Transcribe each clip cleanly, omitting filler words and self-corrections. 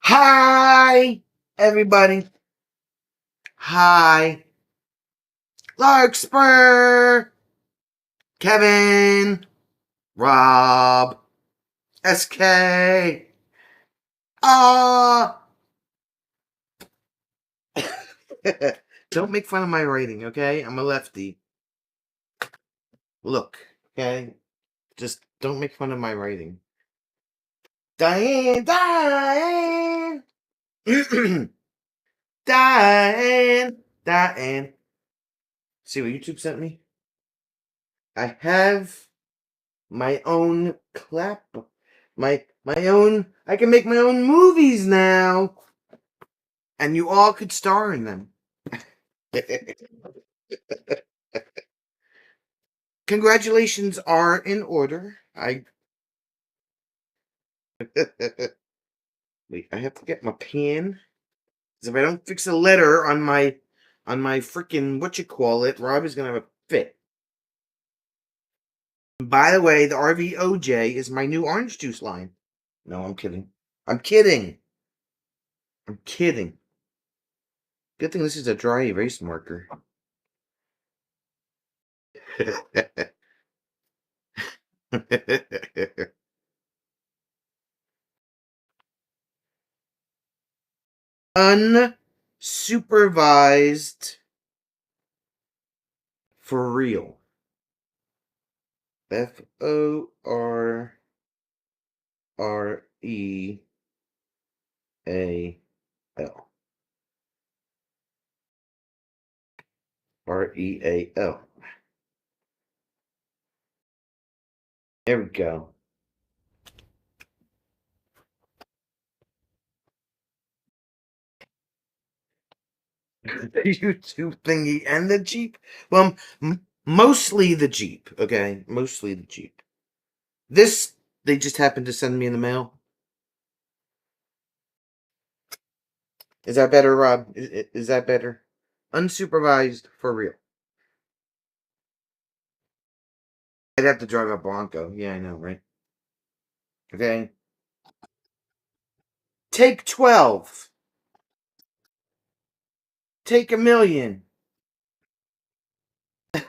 Hi, everybody. Hi, Larkspur, Kevin, Rob, SK. Ah. Don't make fun of my writing, okay? I'm a lefty. Look, okay? Just don't make fun of my writing. Diane, Diane, Diane, Diane. See what YouTube sent me? I have my own clap. My own. I can make my own movies now, and you all could star in them. Congratulations are in order. Wait. I have to get my pen. Because if I don't fix a letter on my freaking Rob is gonna have a fit. By the way, the RVOJ is my new orange juice line. No, I'm kidding. I'm kidding. I'm kidding. Good thing this is a dry erase marker. Unsupervised for real. FORREAL. REAL. There we go. The YouTube thingy and the Jeep. Well, mostly the Jeep. Okay, mostly the Jeep. This they just happened to send me in the mail. Is that better, Rob? Is that better? Unsupervised for real. I'd have to drive a Bronco. Yeah, I know, right? Okay. Take 12. Take a million. I'm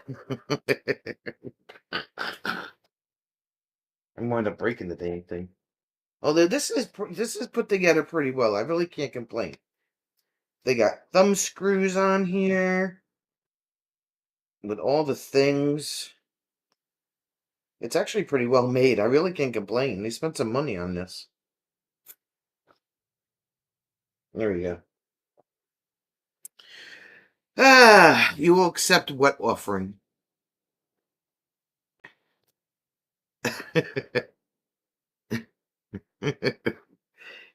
going to breaking the dang thing. Although this is put together pretty well. I really can't complain. They got thumb screws on here with all the things. It's actually pretty well made. I really can't complain. They spent some money on this. There we go. Ah, you will accept what offering?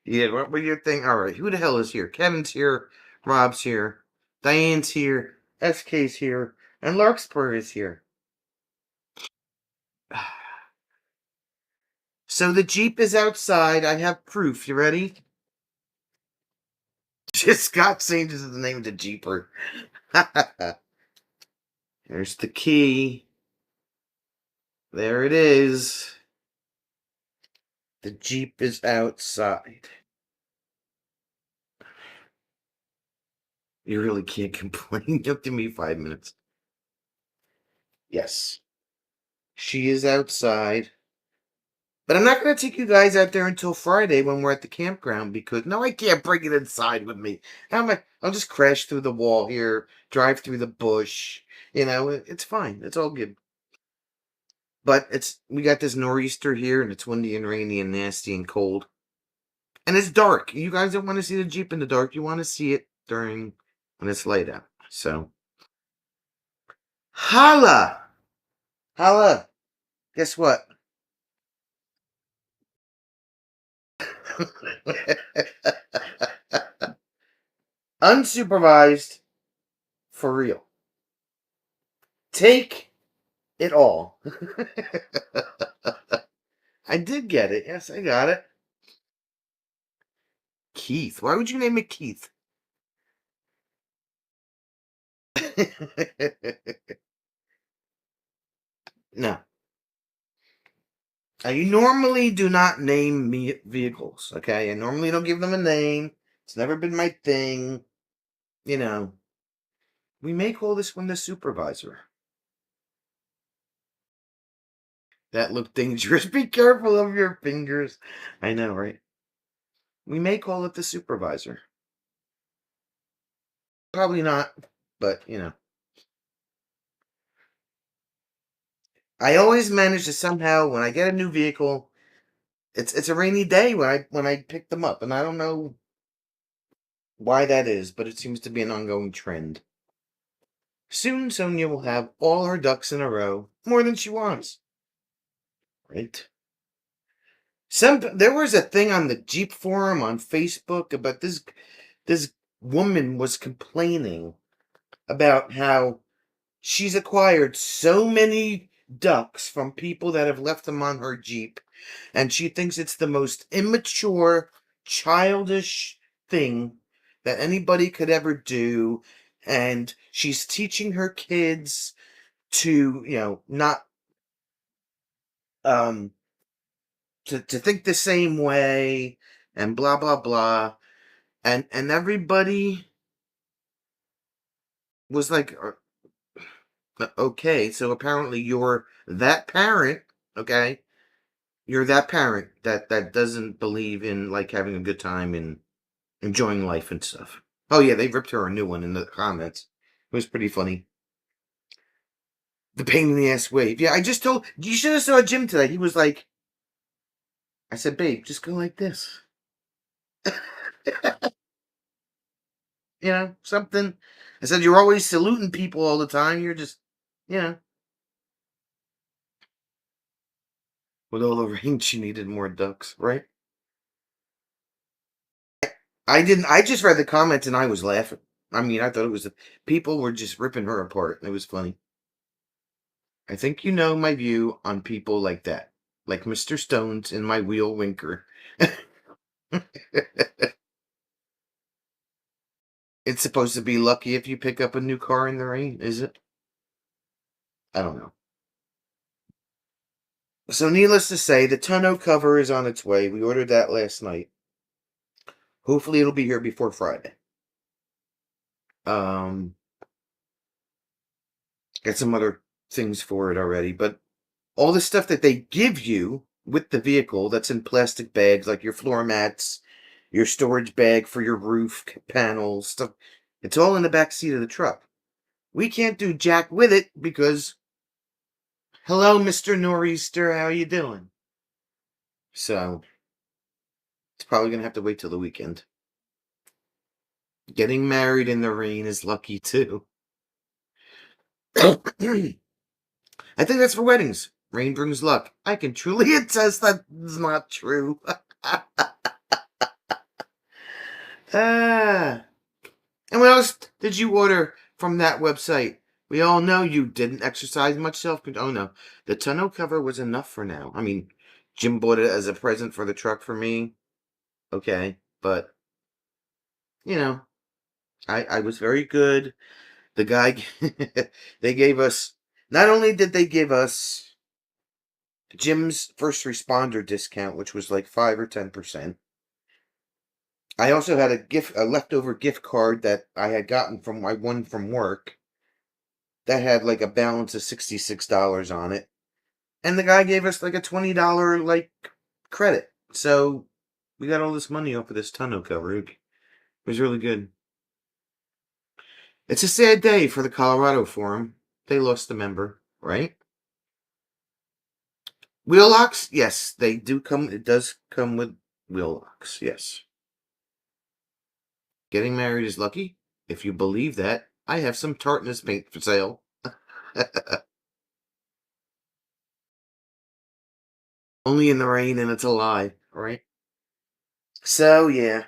Yeah, what were your thing? All right, who the hell is here? Kevin's here, Rob's here, Diane's here, SK's here, and Larkspur is here. So the Jeep is outside. I have proof. You ready? Just Scott changes the name to Jeeper. There's the key. There it is. The Jeep is outside. You really can't complain. Give me 5 minutes. Yes. She is outside. But I'm not going to take you guys out there until Friday when we're at the campground because no, I can't bring it inside with me. How am I? I'll just crash through the wall here, drive through the bush. You know, it's fine. It's all good. But we got this nor'easter here and it's windy and rainy and nasty and cold. And it's dark. You guys don't want to see the Jeep in the dark. You want to see it during when it's light out. So holla! Holla! Guess what? Unsupervised for real. Take it all. I did get it. Yes, I got it. Keith. Why would you name it Keith? No. I normally do not name me vehicles, okay? I normally don't give them a name. It's never been my thing. You know, we may call this one the supervisor. That looked dangerous. Be careful of your fingers. I know, right? We may call it the supervisor. Probably not, but I always manage to somehow when I get a new vehicle, it's a rainy day when I pick them up, and I don't know why that is, but it seems to be an ongoing trend. Soon Sonia will have all her ducks in a row, more than she wants. Right? There was a thing on the Jeep forum on Facebook about this woman was complaining about how she's acquired so many ducks from people that have left them on her Jeep, and she thinks it's the most immature, childish thing that anybody could ever do. And she's teaching her kids to, not um to think the same way and blah blah blah. And everybody was like, okay, so apparently you're that parent, okay? You're that parent that doesn't believe in like having a good time and enjoying life and stuff. Oh yeah, they ripped her a new one in the comments. It was pretty funny. The pain in the ass wave. Yeah, I just told you should have saw Jim today. He was like, I said, babe, just go like this. Something. I said, you're always saluting people all the time. You're just, you know, with all the rain, she needed more ducks, right? I didn't. I just read the comments and I was laughing. I mean, I thought it was people were just ripping her apart. It was funny. I think you know my view on people like that, like Mr. Stones in my wheel winker. It's supposed to be lucky if you pick up a new car in the rain, is it? I don't know. So, needless to say, the tonneau cover is on its way. We ordered that last night. Hopefully, it'll be here before Friday. Um, got some other things for it already, but all the stuff that they give you with the vehicle that's in plastic bags, like your floor mats, your storage bag for your roof panels, stuff, it's all in the back seat of the truck. We can't do jack with it because, hello, Mr. Nor'easter, how you doing? So, it's probably going to have to wait till the weekend. Getting married in the rain is lucky, too. I think that's for weddings. Rain brings luck. I can truly attest that is not true. Ah. And what else did you order from that website? We all know you didn't exercise much self-control. Oh, no. The tonneau cover was enough for now. I mean, Jim bought it as a present for the truck for me. Okay. But, you know, I was very good. The guy, they gave us, not only did they give us Jim's first responder discount, which was like 5 or 10%. I also had a leftover gift card that I had gotten from my one from work that had like a balance of $66 on it. And the guy gave us like a $20 like credit. So we got all this money off of this tonneau cover. It was really good. It's a sad day for the Colorado Forum. They lost a member, right? Wheel locks? Yes, they do come. It does come with wheel locks. Yes. Getting married is lucky. If you believe that, I have some tartness paint for sale. Only in the rain, and it's a lie, right? So yeah.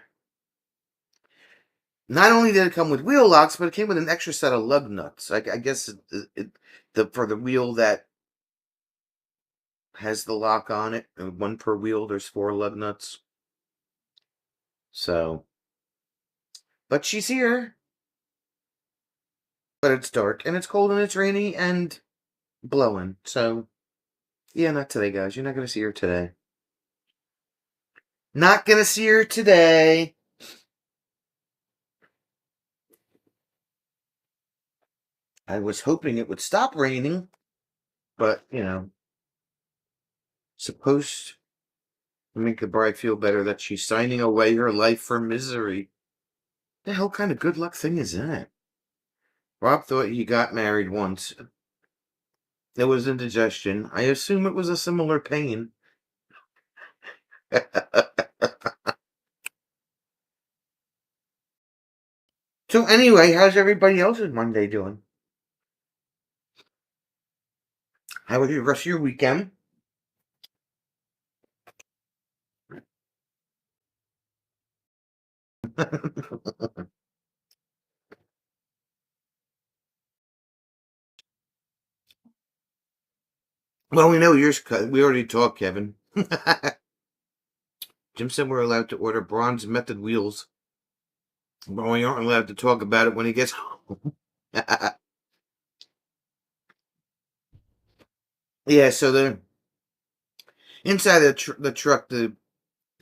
Not only did it come with wheel locks, but it came with an extra set of lug nuts. I guess for the wheel that has the lock on it, one per wheel. There's 4 lug nuts. So, but she's here. But it's dark and it's cold and it's rainy and blowing. So Yeah, not today, guys. You're not going to see her today. Not going to see her today. I was hoping it would stop raining, but, supposed to make the bride feel better that she's signing away her life for misery. The hell kind of good luck thing is that? Rob thought he got married once. It was indigestion. I assume it was a similar pain. So anyway, how's everybody else's Monday doing? How was the rest of your weekend? Well, we know yours. We already talked, Kevin. Jim said we're allowed to order bronze method wheels, but we aren't allowed to talk about it when he gets home. Yeah, so the inside of the truck, the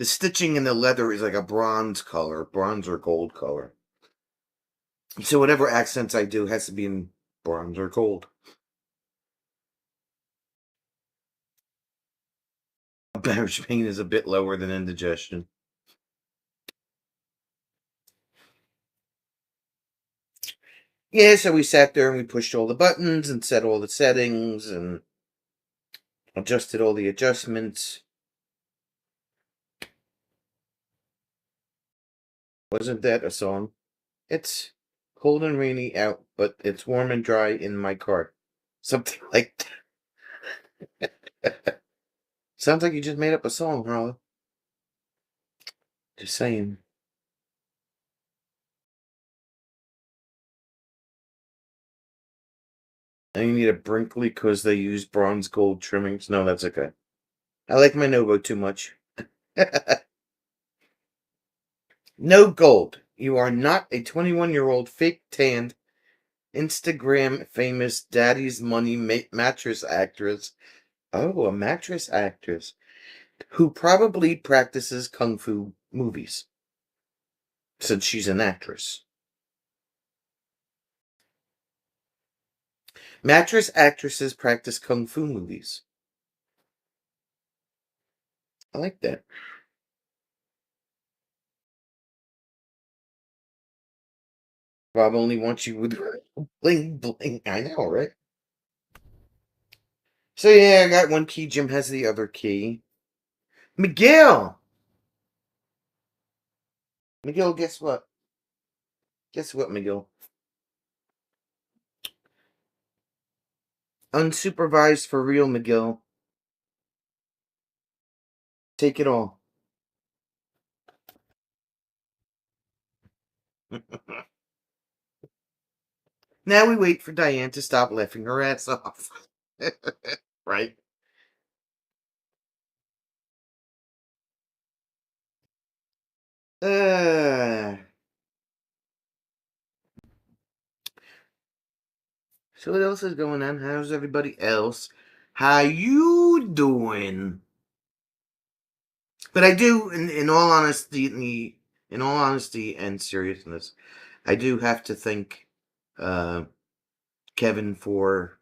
stitching in the leather is like a bronze color, bronze or gold color. So whatever accents I do has to be in bronze or gold. Marriage pain is a bit lower than indigestion. Yeah, so we sat there and we pushed all the buttons and set all the settings and adjusted all the adjustments. Wasn't that a song? It's cold and rainy out, but it's warm and dry in my car. Something like that. Sounds like you just made up a song, Harlow. Just saying. And you need a Brinkley because they use bronze gold trimmings. No, that's okay. I like my Novo too much. No gold. You are not a 21-year-old fake tanned Instagram famous daddy's money mattress actress. Oh, a mattress actress who probably practices kung fu movies since she's an actress. Mattress actresses practice kung fu movies. I like that. Rob only wants you with bling bling. I know, right? So yeah, I got one key. Jim has the other key. Miguel! Miguel, guess what? Guess what, Miguel? Unsupervised for real, Miguel. Take it all. Now we wait for Diane to stop laughing her ass off. Right? Uh, so what else is going on? How's everybody else? How you doing? But I do, in all honesty, in all honesty and seriousness, I do have to thank uh, Kevin for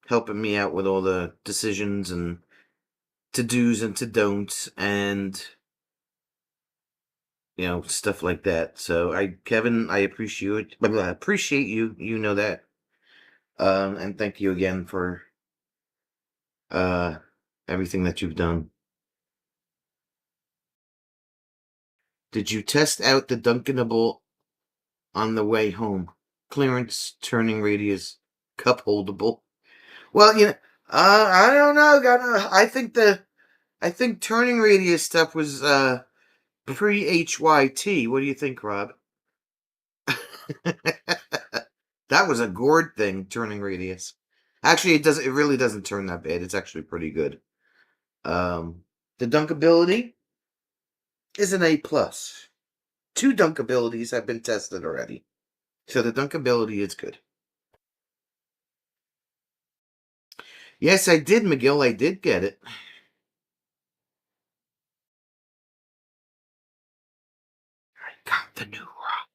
helping me out with all the decisions and to dos and to don'ts and stuff like that. So Kevin, I appreciate you. You know that. And thank you again for uh everything that you've done. Did you test out the Dunkinable on the way home? Clearance, turning radius, cup holdable. Well, I don't know. I think turning radius stuff was pre HYT. What do you think, Rob? That was a gourd thing, turning radius. Actually, it really doesn't turn that bad. It's actually pretty good. The dunkability is an A plus. 2 dunkabilities have been tested already. So the dunkability is good. Yes, I did, McGill. I did get it. I got the new rock.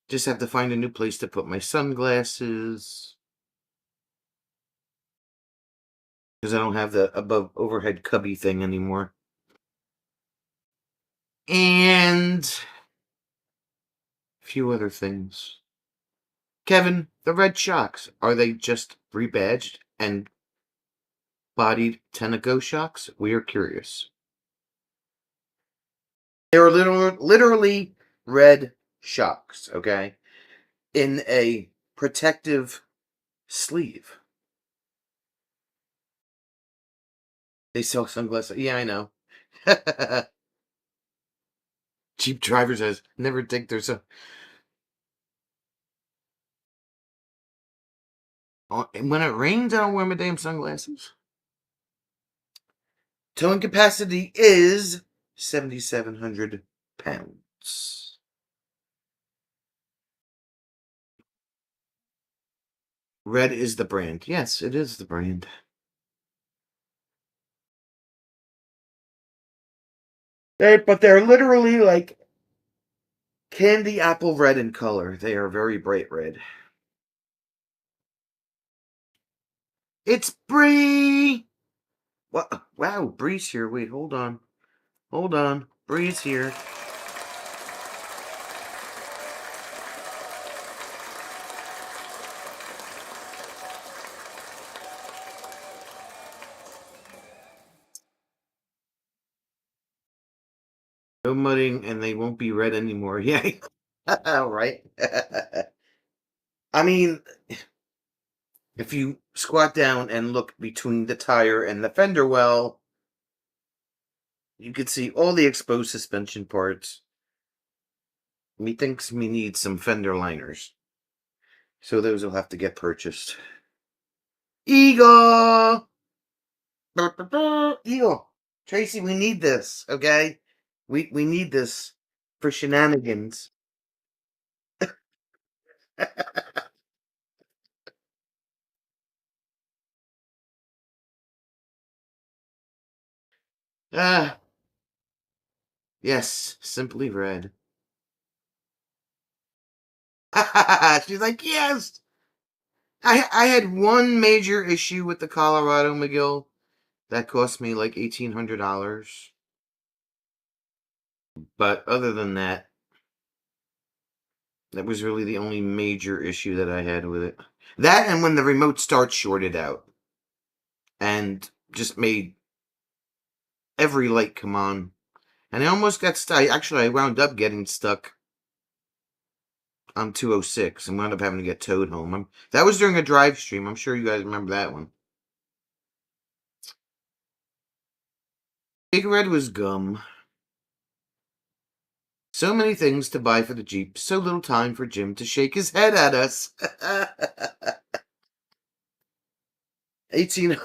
Just have to find a new place to put my sunglasses. Because I don't have the above overhead cubby thing anymore. And a few other things. Kevin, the Red Shocks, are they just rebadged and bodied Tenneco shocks? We are curious. They were literally red shocks, okay? In a protective sleeve. They sell sunglasses. Yeah, I know. Cheap drivers has never think there's a. When it rains, I don't wear my damn sunglasses. Towing capacity is 7,700 pounds. Red is the brand. Yes, it is the brand. But they're literally like candy apple red in color. They are very bright red. It's Bree! What? Wow, Bree's here. Wait, hold on. Hold on. Bree's here. No mudding, and they won't be red anymore. Yeah. Right? I mean, if you squat down and look between the tire and the fender well, you can see all the exposed suspension parts. Me thinks me need some fender liners. So those will have to get purchased. Eagle! Eagle! Tracy, we need this, okay? We need this for shenanigans. Ah, yes, simply red. She's like, yes! I had one major issue with the Colorado McGill. That cost me like $1,800. But other than that, that was really the only major issue that I had with it. That and when the remote start shorted out and just made every light come on. And I almost got stuck. Actually, I wound up getting stuck on 206 and wound up having to get towed home. That was during a drive stream. I'm sure you guys remember that one. Big Red was gum. So many things to buy for the Jeep. So little time for Jim to shake his head at us. 18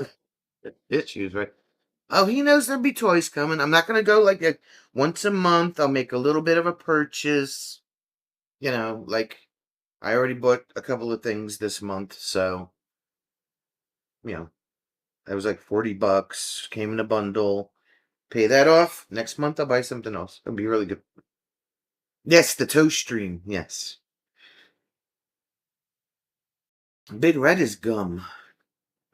issues, right? Oh, he knows there'll be toys coming. I'm not going to go like once a month. I'll make a little bit of a purchase. You know, like I already bought a couple of things this month. So, you know, that was like $40. Came in a bundle. Pay that off. Next month, I'll buy something else. It'll be really good. Yes, the toast stream. Yes. Big Red is gum.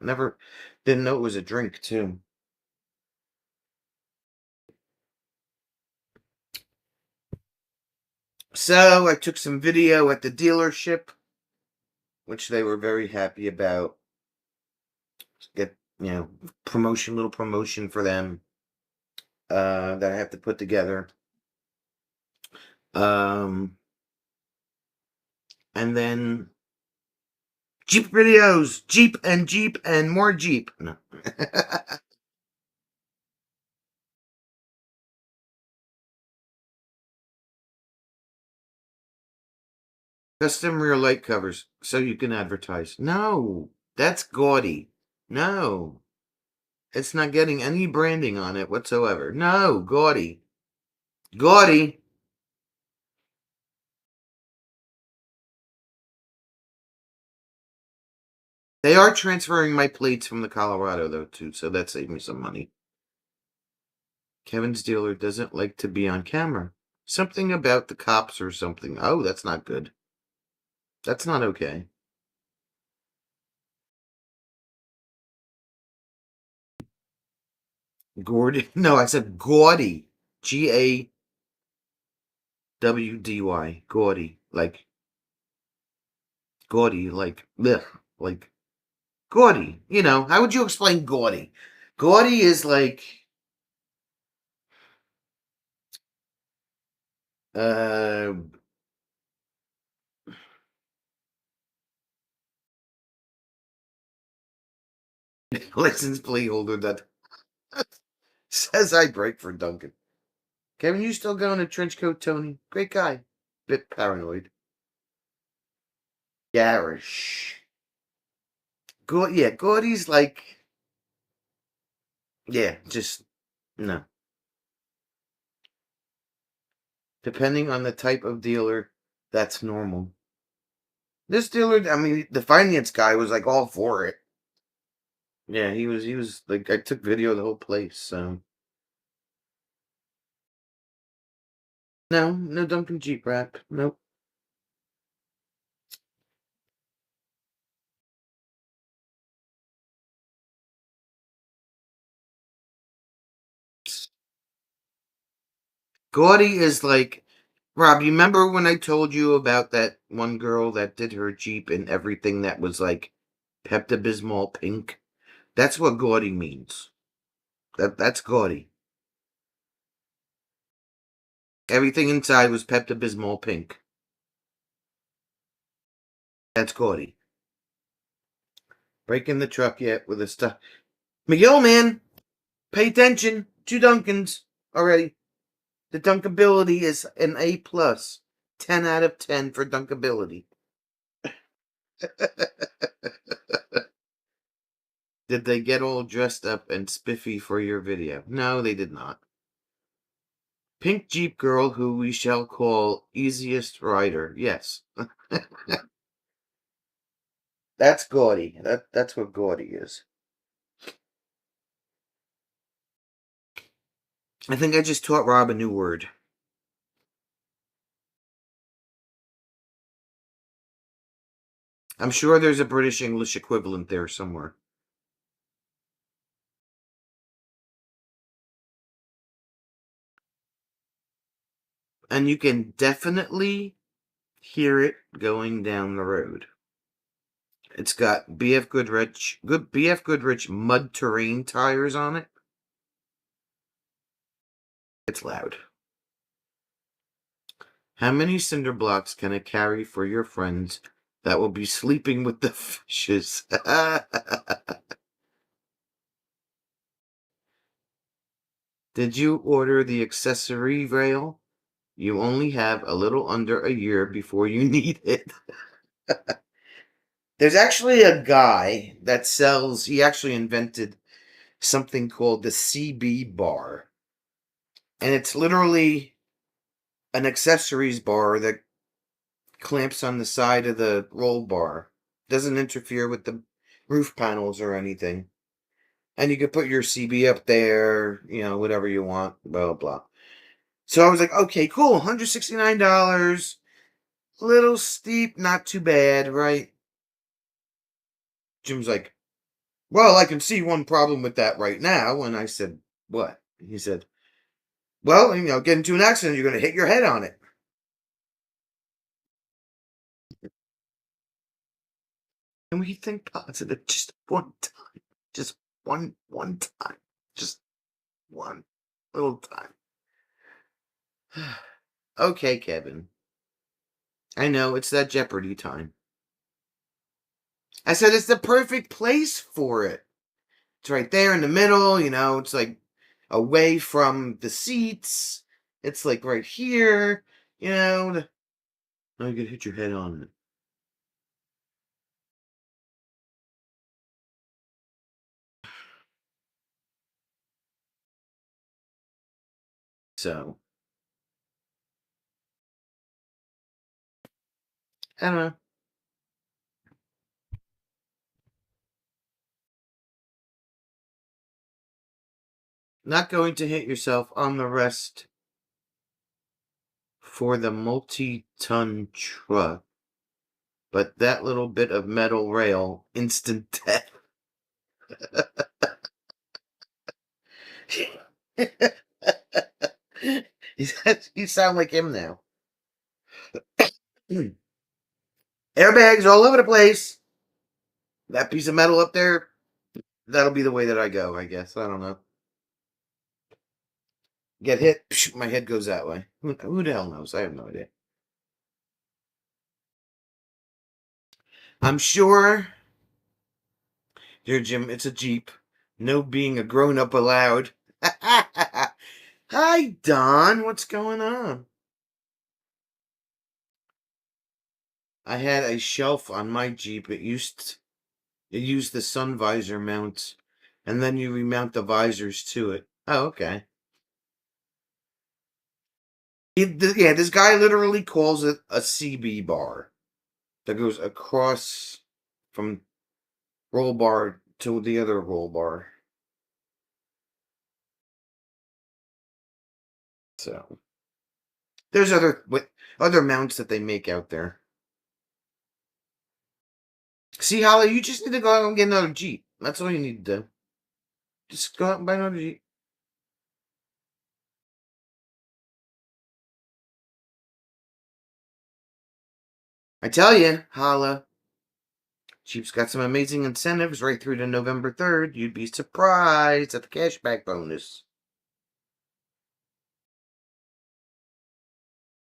Never didn't know it was a drink, too. So I took some video at the dealership, which they were very happy about. Get, little promotion for them that I have to put together. And then Jeep videos, Jeep and more Jeep. No. Custom rear light covers so you can advertise. No, that's gaudy. No, it's not getting any branding on it whatsoever. No, gaudy. Gaudy. They are transferring my plates from the Colorado, though, too, so that saved me some money. Kevin's dealer doesn't like to be on camera. Something about the cops or something. Oh, that's not good. That's not okay. Gordon. No, I said gaudy. Gawdy. Gaudy. Gaudy. Ugh. Like, gaudy. You know, how would you explain gaudy? Gaudy is uh, license plate holder that says I break for Duncan. Kevin, you still going to Trenchcoat Tony? Great guy. Bit paranoid. Garish. Yeah, Gaudy's yeah, just, no. Depending on the type of dealer, that's normal. This dealer, I mean, the finance guy was like all for it. Yeah, he was like, I took video of the whole place, so. No, no Duncan Jeep rap. Nope. Gaudy is Rob, you remember when I told you about that one girl that did her Jeep and everything that was like Pepto-Bismol pink? That's what gaudy means. That's gaudy. Everything inside was Pepto-Bismol pink. That's gaudy. Breaking the truck yet with a stuff. Miguel, man, pay attention. 2 Duncans already. The dunkability is an A plus. 10 out of 10 for dunkability. Did they get all dressed up and spiffy for your video? No, they did not. Pink Jeep girl who we shall call easiest rider. Yes. That's gaudy. That's what gaudy is. I think I just taught Rob a new word. I'm sure there's a British English equivalent there somewhere. And you can definitely hear it going down the road. It's got BF Goodrich mud terrain tires on it. It's loud. How many cinder blocks can it carry for your friends that will be sleeping with the fishes? Did you order the accessory rail? You only have a little under a year before you need it. There's actually a guy that sells, he actually invented something called the CB bar. And it's literally an accessories bar that clamps on the side of the roll bar. Doesn't interfere with the roof panels or anything. And you can put your CB up there, whatever you want, blah, blah, blah. So I was like, okay, cool, $169. Little steep, not too bad, right? Jim's like, well, I can see one problem with that right now. And I said, what? He said, well, get into an accident, you're going to hit your head on it. And we think positive just one time. Just one time. Just one little time. Okay, Kevin. I know, it's that Jeopardy time. I said it's the perfect place for it. It's right there in the middle, it's like away from the seats. It's like right here, Now you could hit your head on it. So, I don't know. Not going to hit yourself on the rest for the multi-ton truck, but that little bit of metal rail, instant death. You sound like him now. Airbags all over the place. That piece of metal up there, that'll be the way that I go, I guess. I don't know. Get hit, my head goes that way. Who the hell knows? I have no idea. I'm sure, dear Jim, it's a Jeep. No being a grown up allowed. Hi, Don. What's going on? I had a shelf on my Jeep. It used the sun visor mount, and then you remount the visors to it. Oh, okay. Yeah, this guy literally calls it a CB bar that goes across from roll bar to the other roll bar. So there's other mounts that they make out there. See, Holly, you just need to go out and get another Jeep. That's all you need to do. Just go out and buy another Jeep. I tell you, Holla, Jeep's got some amazing incentives right through to November 3rd. You'd be surprised at the cashback bonus.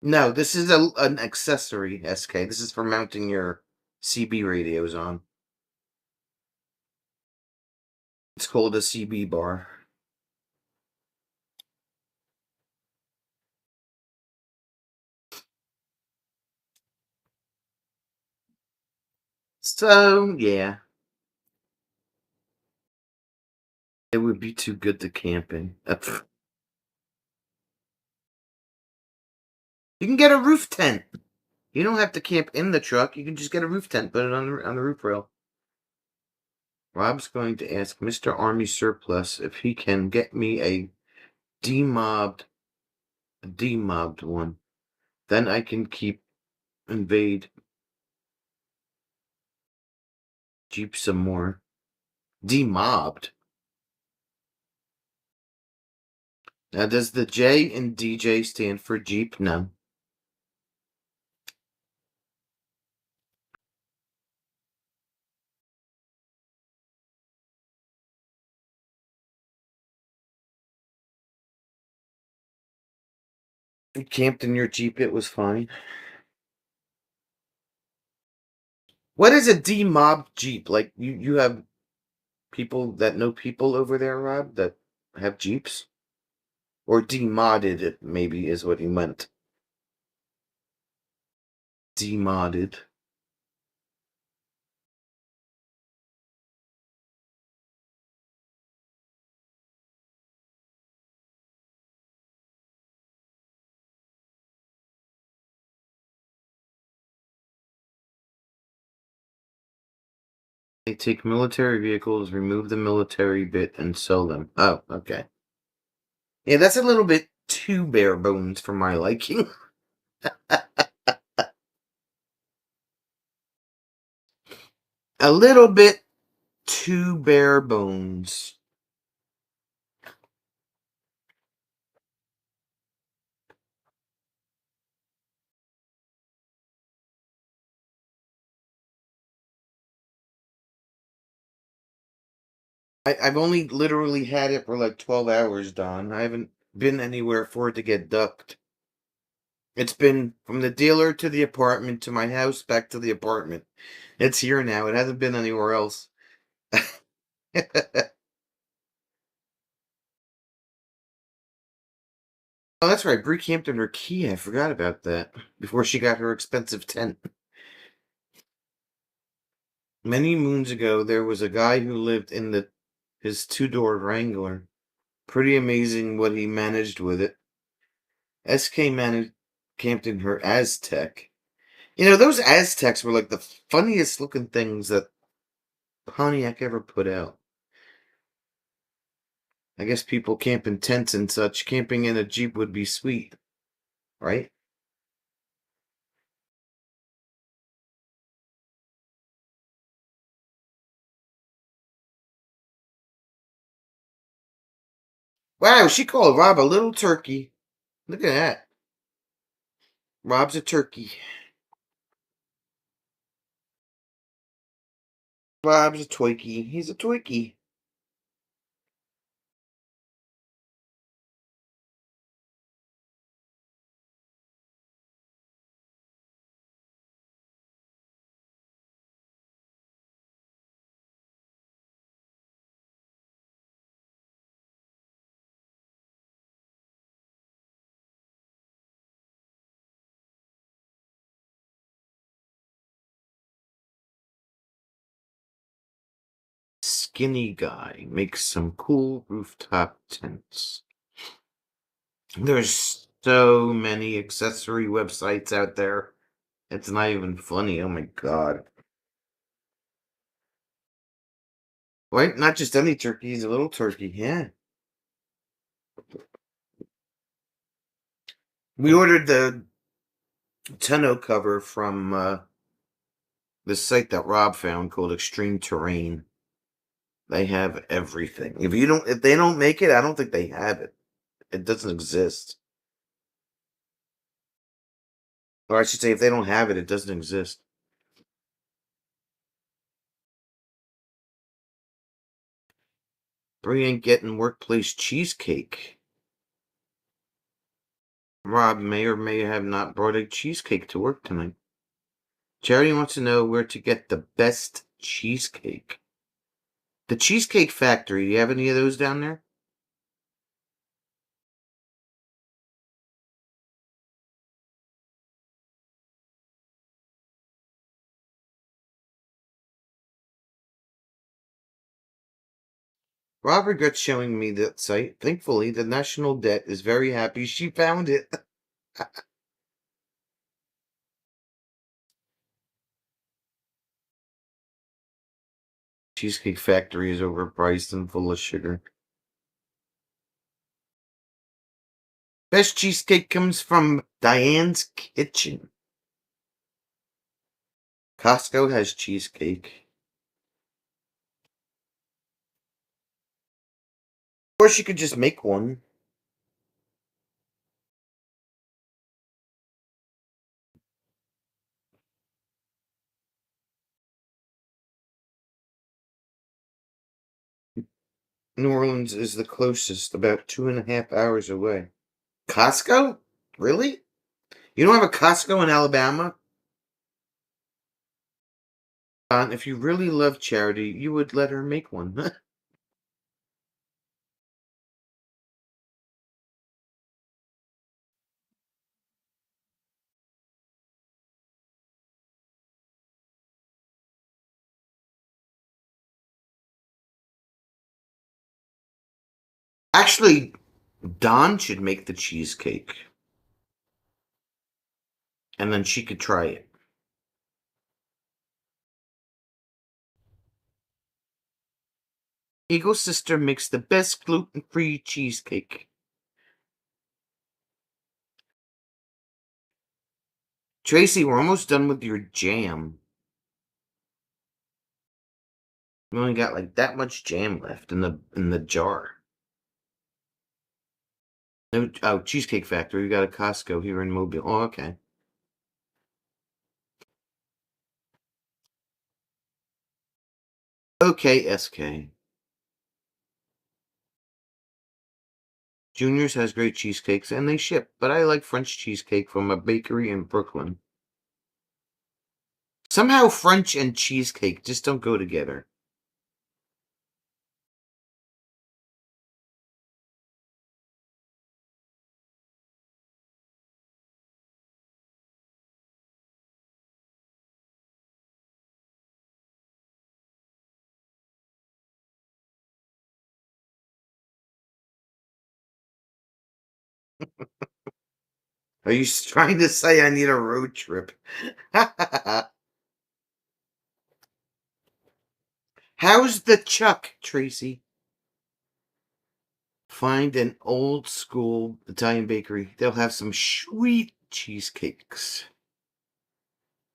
No, this is an accessory, SK. This is for mounting your CB radios on. It's called a CB bar. So, yeah. It would be too good to camp in. You can get a roof tent. You don't have to camp in the truck. You can just get a roof tent, put it on the roof rail. Rob's going to ask Mr. Army Surplus if he can get me a demobbed one. Then I can keep invade Jeep some more. Demobbed. Now, does the J in DJ stand for Jeep? No. You camped in your Jeep, it was fine. What is a demobbed Jeep? Like, you have people that know people over there, Rob, that have Jeeps? Or demodded, it maybe is what he meant. Demodded. They take military vehicles, remove the military bit, and sell them. Oh, okay. Yeah, that's a little bit too bare bones for my liking. A little bit too bare bones. I've only literally had it for like 12 hours, Don. I haven't been anywhere for it to get ducked. It's been from the dealer to the apartment to my house back to the apartment. It's here now. It hasn't been anywhere else. Oh, that's right. Bree camped in her key. I forgot about that. Before she got her expensive tent. Many moons ago, there was a guy who lived in his two-door Wrangler. Pretty amazing what he managed with it. SK camped in her Aztec. You know, those Aztecs were like the funniest looking things that Pontiac ever put out. I guess people camp in tents and such. Camping in a Jeep would be sweet, right? Wow, she called Rob a little turkey. Look at that. Rob's a turkey. Rob's a twikey. He's a twikey. Skinny guy makes some cool rooftop tents. There's so many accessory websites out there. It's not even funny. Oh my god. Right? Not just any turkey, he's a little turkey. Yeah. We ordered the tonneau cover from the site that Rob found called Extreme Terrain. They have everything. If they don't make it, I don't think they have it. It doesn't exist. Or I should say if they don't have it, it doesn't exist. Bree ain't getting workplace cheesecake. Rob may or may have not brought a cheesecake to work tonight. Charity wants to know where to get the best cheesecake. The Cheesecake Factory, do you have any of those down there? Rob regrets showing me that site. Thankfully, the National Debt is very happy she found it. Cheesecake Factory is overpriced and full of sugar. Best cheesecake comes from Diane's Kitchen. Costco has cheesecake. Or she could just make one. New Orleans is the closest, about 2.5 hours away. Costco? Really? You don't have a Costco in Alabama? If you really love Charity, you would let her make one. Actually, Dawn should make the cheesecake, and then she could try it. Eagle Sister makes the best gluten-free cheesecake. Tracy, we're almost done with your jam. We only got like that much jam left in the jar. No, oh, Cheesecake Factory. We got a Costco here in Mobile. Oh, okay. Okay, SK. Junior's has great cheesecakes and they ship, but I like French cheesecake from a bakery in Brooklyn. Somehow French and cheesecake just don't go together. Are you trying to say I need a road trip? How's the chuck, Tracy? Find an old school Italian bakery. They'll have some sweet cheesecakes.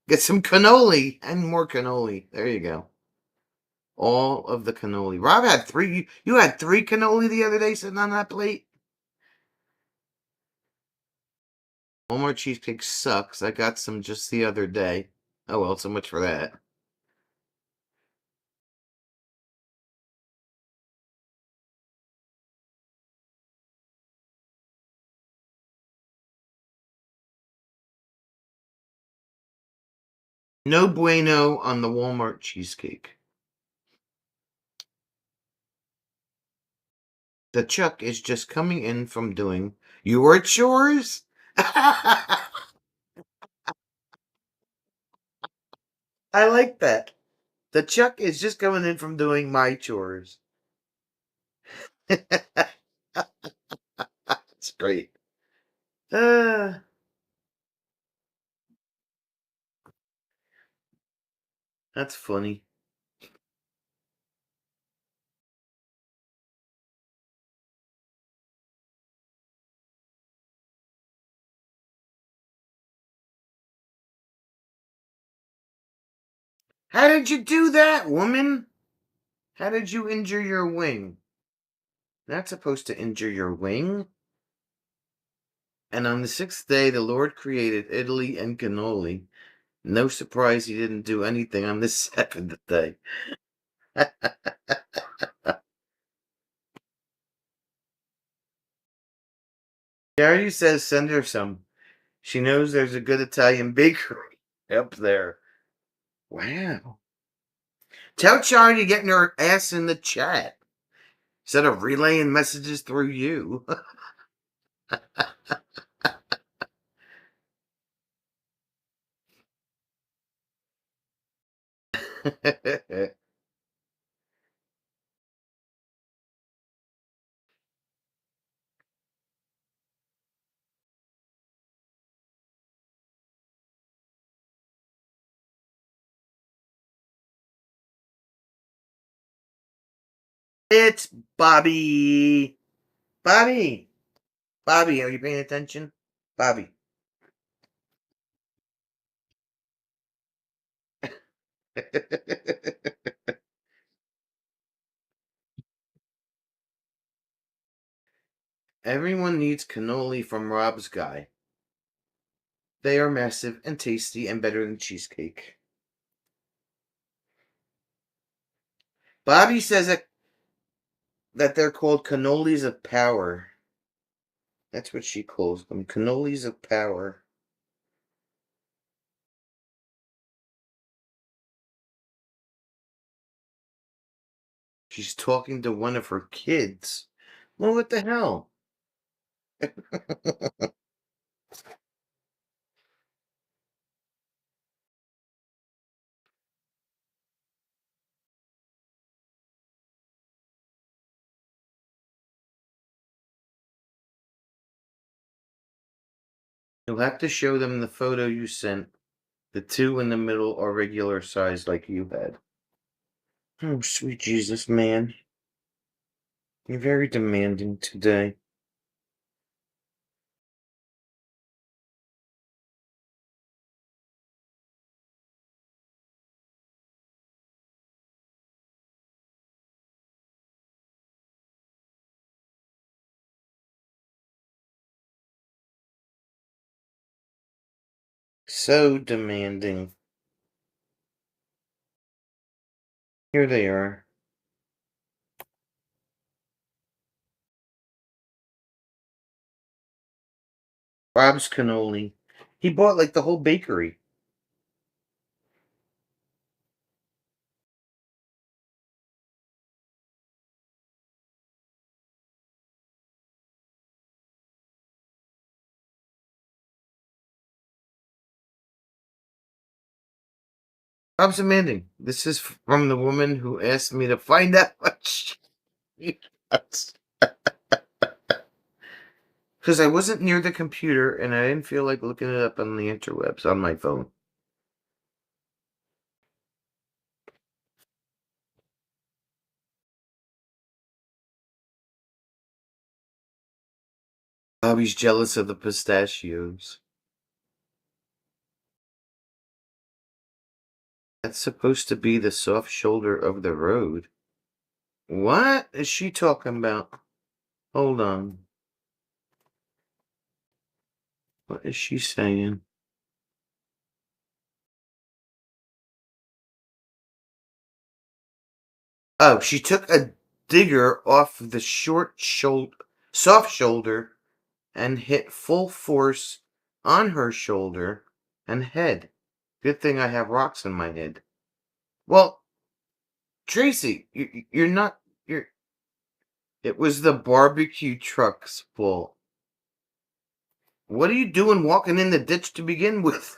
Get some cannoli and more cannoli. There you go. All of the cannoli. Rob had three. You had three cannoli the other day sitting on that plate. Walmart cheesecake sucks. I got some just the other day. Oh well, so much for that. No bueno on the Walmart cheesecake. The Chuck is just coming in from doing your chores. I like that. The Chuck is just coming in from doing my chores. It's great. Uh, that's funny. How did you do that, woman? How did you injure your wing? Not supposed to injure your wing. And on the sixth day, the Lord created Italy and cannoli. No surprise he didn't do anything on the seventh day. Charity says send her some. She knows there's a good Italian bakery up there. Wow. Tell Charity getting her ass in the chat instead of relaying messages through you. It's Bobby. Bobby. Bobby, are you paying attention? Bobby. Everyone needs cannoli from Rob's guy. They are massive and tasty and better than cheesecake. Bobby says that they're called cannolis of power. That's what she calls them. Cannolis of power. She's talking to one of her kids. Well, what the hell? You'll have to show them the photo you sent. The two in the middle are regular size like you had. Oh, sweet Jesus, man. You're very demanding today. So demanding. Here they are. Rob's cannoli. He bought like the whole bakery. Rob's demanding. This is from the woman who asked me to find out what she wants. Because I wasn't near the computer and I didn't feel like looking it up on the interwebs on my phone. Oh, he's jealous of the pistachios. That's supposed to be the soft shoulder of the road. What is she talking about? Hold on. What is she saying? Oh, she took a digger off the soft shoulder and hit full force on her shoulder and head. Good thing I have rocks in my head. Well, Tracy, you're not. You're. It was the barbecue truck's fault. What are you doing walking in the ditch to begin with?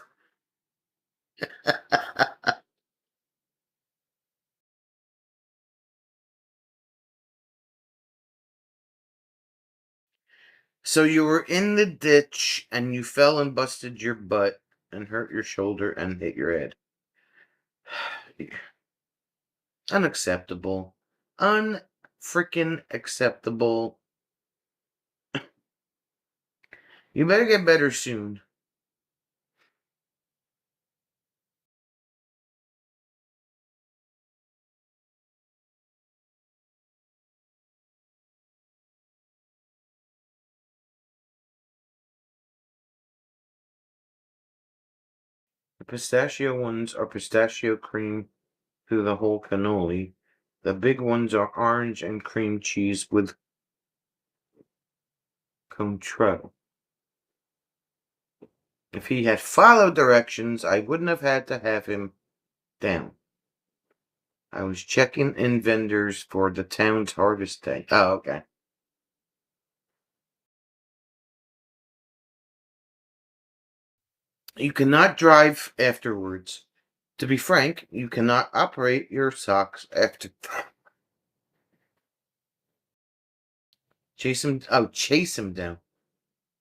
So you were in the ditch and you fell and busted your butt and hurt your shoulder and hit your head. Unacceptable. Unfreaking acceptable. You better get better soon. The pistachio ones are pistachio cream through the whole cannoli. The big ones are orange and cream cheese with Cointreau. If he had followed directions, I wouldn't have had to have him down. I was checking in vendors for the town's harvest day. Oh, okay. You cannot drive afterwards. To be frank, you cannot operate your socks after. Chase him. Oh, chase him down.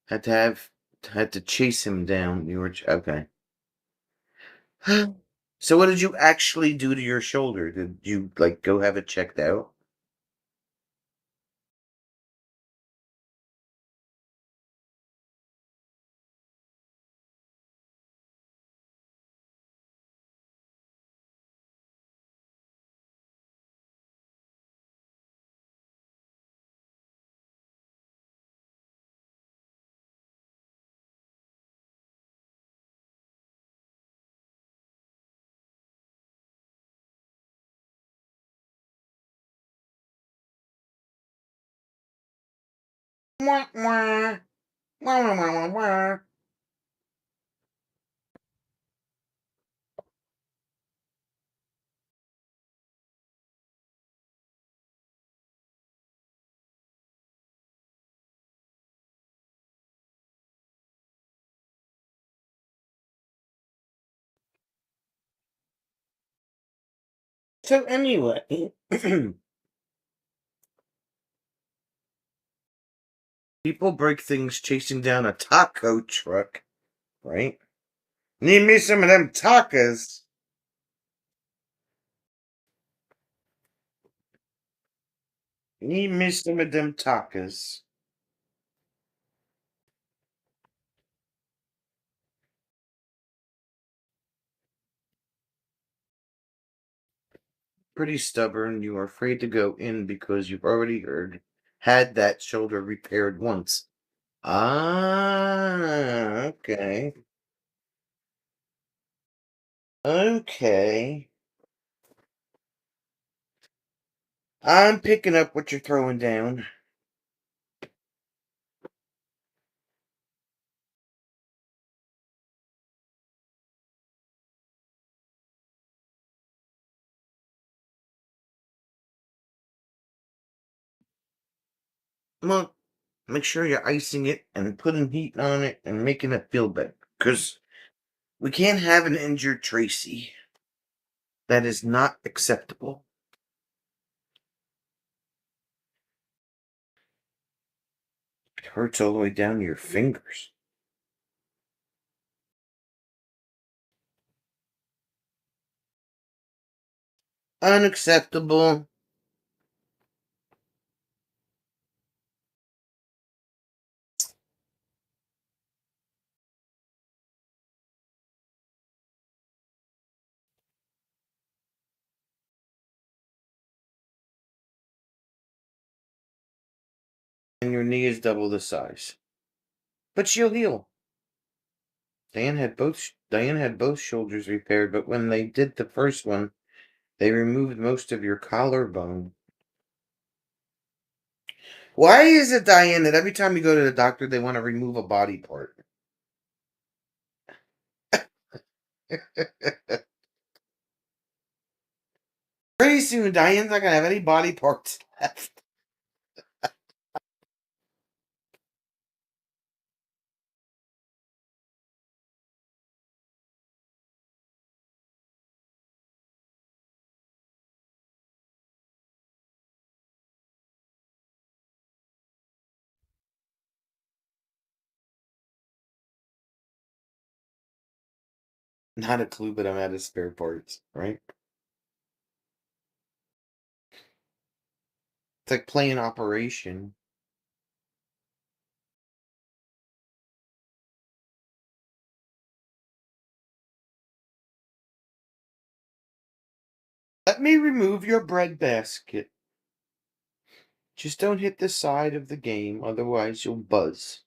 Had to have. Had to chase him down. You were okay. So, what did you actually do to your shoulder? Did you like go have it checked out? Wah, wah. Wah, wah, wah, wah, wah. So anyway, people break things chasing down a taco truck, right? Need me some of them tacos. Need me some of them tacos. Pretty stubborn. You are afraid to go in because you've already had that shoulder repaired once. Ah, okay. Okay. I'm picking up what you're throwing down. Well, make sure you're icing it and putting heat on it and making it feel better. Because we can't have an injured Tracy. That is not acceptable. It hurts all the way down to your fingers. Unacceptable. knee is double the size. But she'll heal. Diane had both shoulders repaired, but when they did the first one, they removed most of your collarbone. Why is it, Diane, that every time you go to the doctor, they want to remove a body part? Pretty soon, Diane's not going to have any body parts left. Not a clue, but I'm out of spare parts, right? It's like playing Operation. Let me remove your breadbasket. Just don't hit the side of the game, otherwise you'll buzz.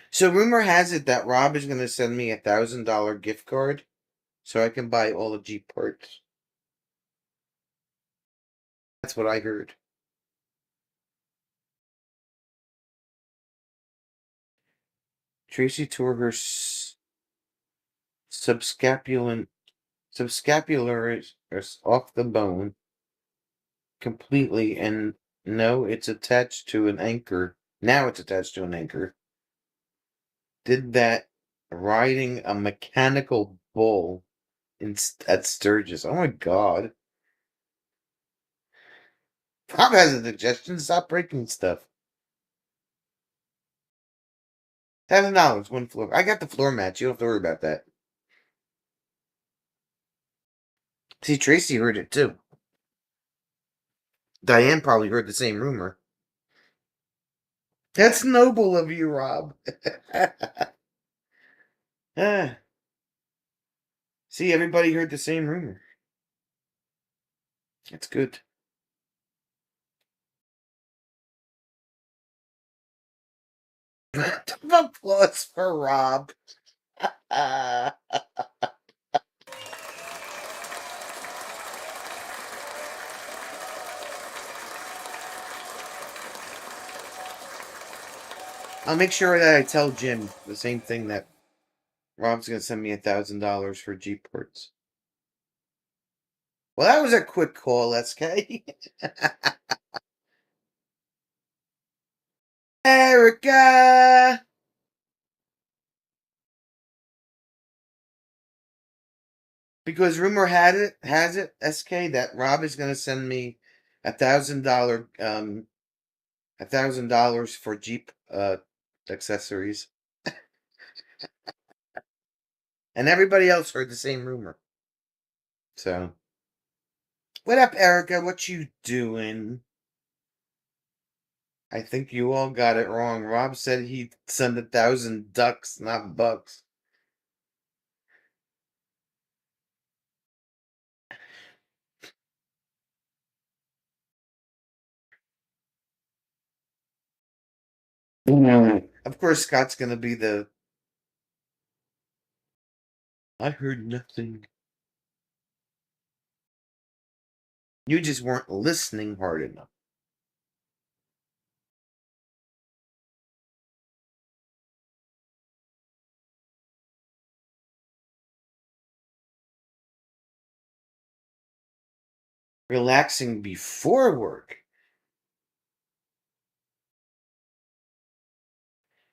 So rumor has it that Rob is going to send me $1,000 gift card so I can buy all the Jeep parts. That's what I heard. Tracy tore her subscapular is off the bone completely, and no, it's attached to an anchor. Now it's attached to an anchor. Did that riding a mechanical bull at Sturgis. Oh my god. Rob has a suggestion. Stop breaking stuff. $1,000, one floor. I got the floor mats. You don't have to worry about that. See, Tracy heard it too. Diane probably heard the same rumor. That's noble of you, Rob. Ah, see, everybody heard the same rumor. That's good. Round of applause for Rob. I'll make sure that I tell Jim the same thing, that Rob's going to send me $1,000 for Jeep parts. Well, that was a quick call, SK. Erica! Because rumor has it, SK, that Rob is going to send me $1,000 for Jeep accessories. And everybody else heard the same rumor. So, what up, Erica? What you doing? I think you all got it wrong. Rob said he'd send 1,000 ducks, not bucks. Of course, Scott's going to be the I heard nothing. You just weren't listening hard enough. Relaxing before work.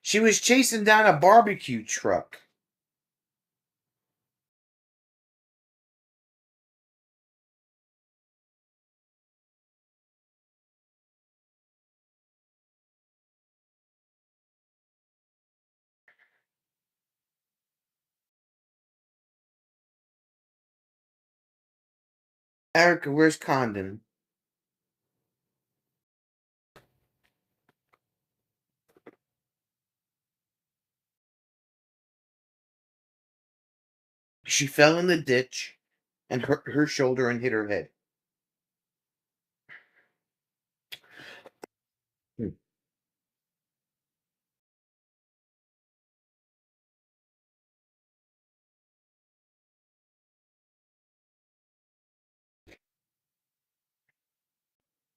She was chasing down a barbecue truck. Erica, where's Condon? She fell in the ditch and hurt her shoulder and hit her head. Hmm.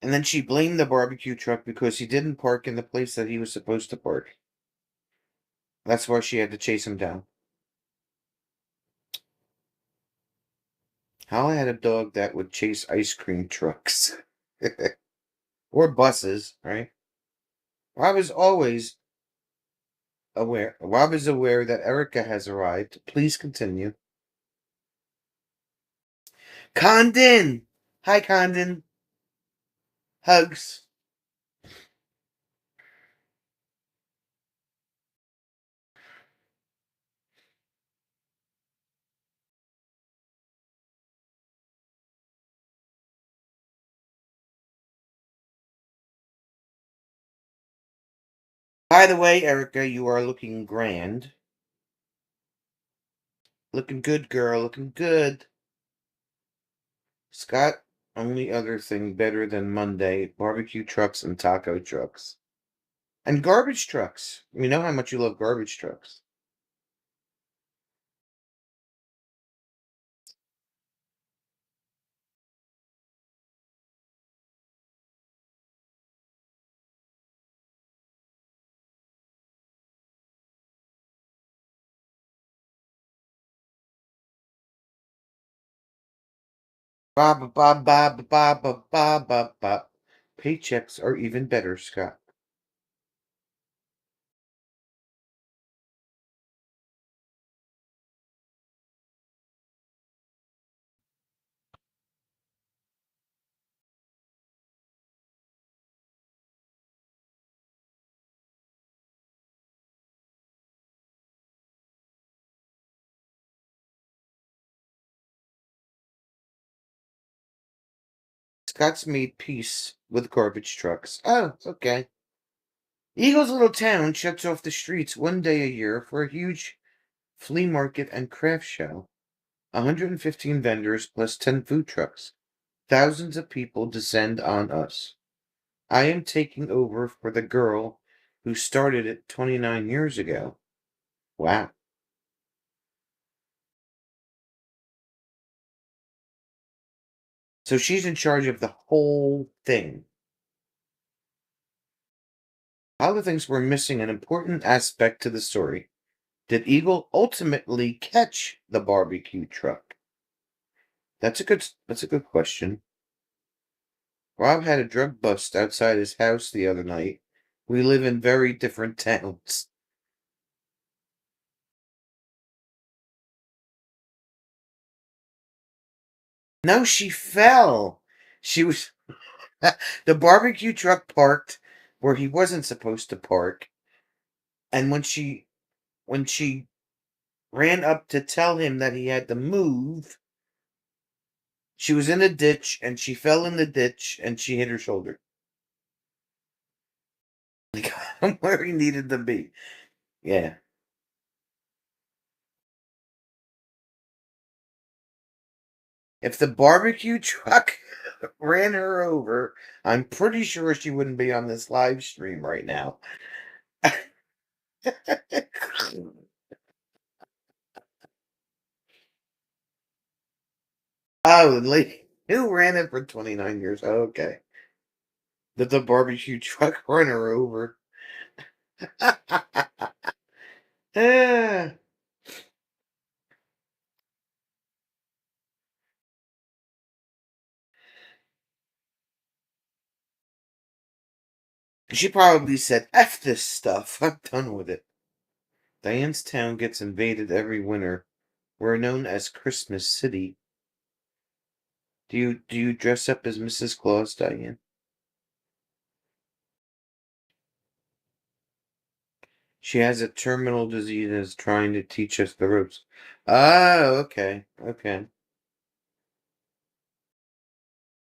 And then she blamed the barbecue truck because he didn't park in the place that he was supposed to park. That's why she had to chase him down. Hal had a dog that would chase ice cream trucks or buses, right? Rob is always aware. Rob is aware that Erica has arrived. Please continue. Condon! Hi, Condon. Hugs. By the way, Erica, you are looking grand. Looking good, girl. Looking good. Scott, only other thing better than Monday barbecue trucks and taco trucks. And garbage trucks. We know how much you love garbage trucks. Ba ba ba ba ba ba ba ba ba. Paychecks are even better, Scott. Scott's made peace with garbage trucks. Oh, okay. Eagle's little town shuts off the streets one day a year for a huge flea market and craft show. 115 vendors plus 10 food trucks. Thousands of people descend on us. I am taking over for the girl who started it 29 years ago. Wow. So she's in charge of the whole thing. Other things were missing an important aspect to the story. Did Eagle ultimately catch the barbecue truck? That's a good question. Rob had a drug bust outside his house the other night. We live in very different towns. No, she fell. She was the barbecue truck parked where he wasn't supposed to park, and when she ran up to tell him that he had to move, she was in a ditch and she fell in the ditch and she hit her shoulder. Like where he needed to be. Yeah. If the barbecue truck ran her over, I'm pretty sure she wouldn't be on this live stream right now. Oh, who ran it for 29 years? Okay. Did the barbecue truck run her over? Ah. She probably said, F this stuff. I'm done with it. Diane's town gets invaded every winter. We're known as Christmas City. Do you dress up as Mrs. Claus, Diane? She has a terminal disease and is trying to teach us the ropes. Oh, okay. Okay.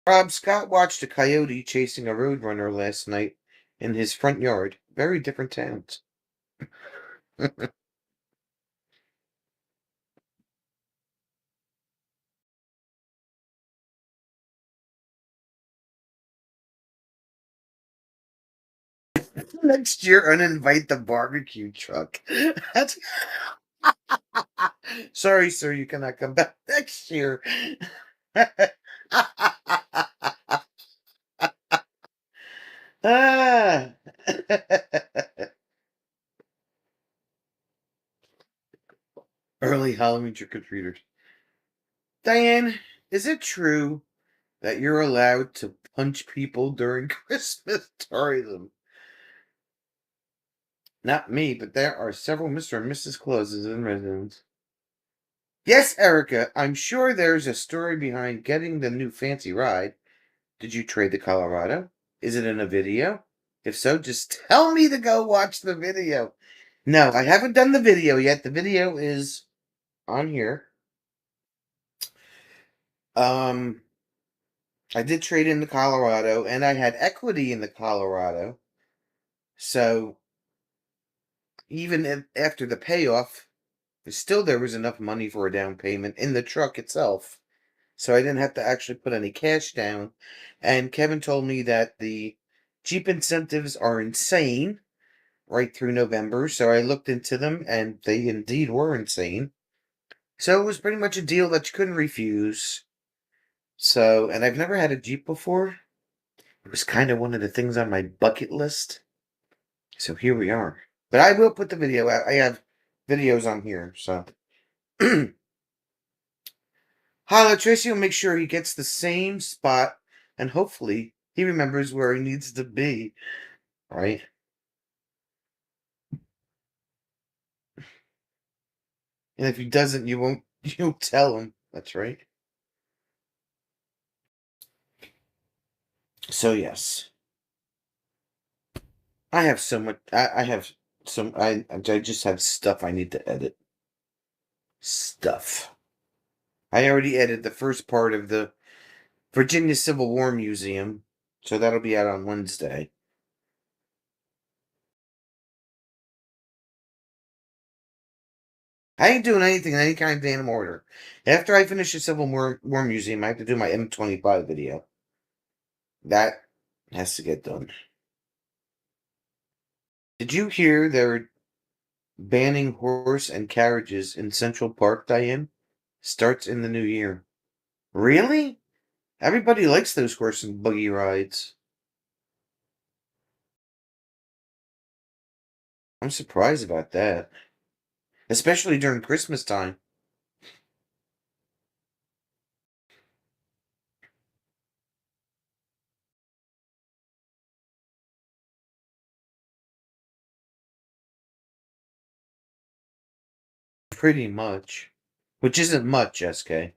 Rob Scott watched a coyote chasing a roadrunner last night in his front yard. Very different towns. Next year, uninvite the barbecue truck. That's sorry, sir, you cannot come back next year. Ah. Early Halloween trick or treaters. Diane, is it true that you're allowed to punch people during Christmas tourism? Not me, but there are several Mr. and Mrs. Clauses in residence. Yes, Erica, I'm sure there's a story behind getting the new fancy ride. Did you trade the Colorado? Is it in a video? If so, just tell me to go watch the video. No, I haven't done the video yet. The video is on here. Um, I did trade in the Colorado, and I had equity in the Colorado. So even after the payoff, still there was enough money for a down payment in the truck itself. So I didn't have to actually put any cash down. And Kevin told me that the Jeep incentives are insane right through November. So I looked into them, and they indeed were insane. So it was pretty much a deal that you couldn't refuse. So, and I've never had a Jeep before. It was kind of one of the things on my bucket list. So here we are. But I will put the video out. I have videos on here. So, Hala Tracy will make sure he gets the same spot, and hopefully he remembers where he needs to be. Right? And if he doesn't, you won't. You tell him. That's right. So yes, I have so much. I have some. I just have stuff I need to edit. Stuff. I already edited the first part of the Virginia Civil War Museum, so that'll be out on Wednesday. I ain't doing anything in any kind of damn order. After I finish the Civil War Museum, I have to do my M25 video. That has to get done. Did you hear they're banning horse and carriages in Central Park, Diane? Starts in the new year. Really? Everybody likes those horse and buggy rides. I'm surprised about that. Especially during Christmas time. Pretty much. Which isn't much, SK.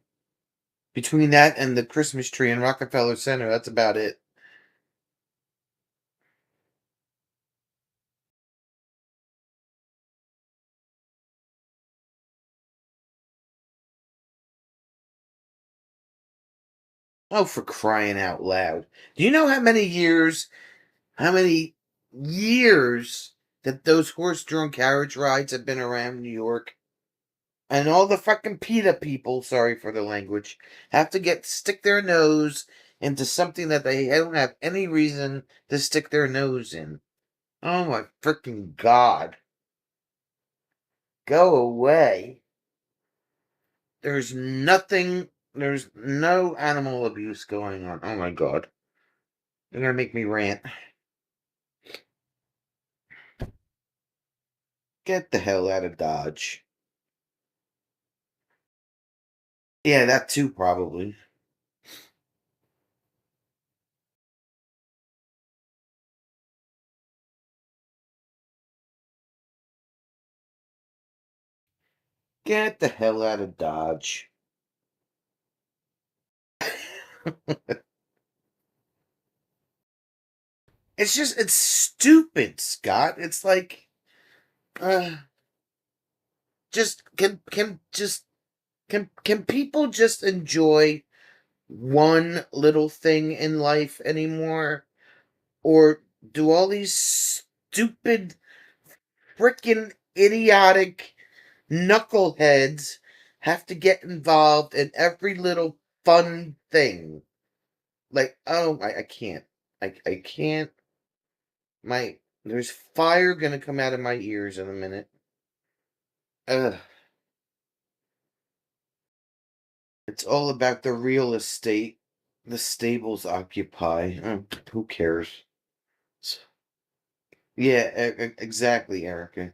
Between that and the Christmas tree in Rockefeller Center, that's about it. Oh, for crying out loud. Do you know how many years that those horse-drawn carriage rides have been around New York? And all the fucking PETA people, sorry for the language, have to stick their nose into something that they don't have any reason to stick their nose in. Oh my freaking God. Go away. There's no animal abuse going on. Oh my God. You're gonna make me rant. Get the hell out of Dodge. Yeah, that too, probably. Get the hell out of Dodge. It's stupid, Scott. It's like, uh, just can people just enjoy one little thing in life anymore? Or do all these stupid, freaking idiotic knuckleheads have to get involved in every little fun thing? Like, oh, I can't. I can't. There's fire gonna come out of my ears in a minute. Ugh. It's all about the real estate the stables occupy. Who cares? Yeah, exactly, Erica.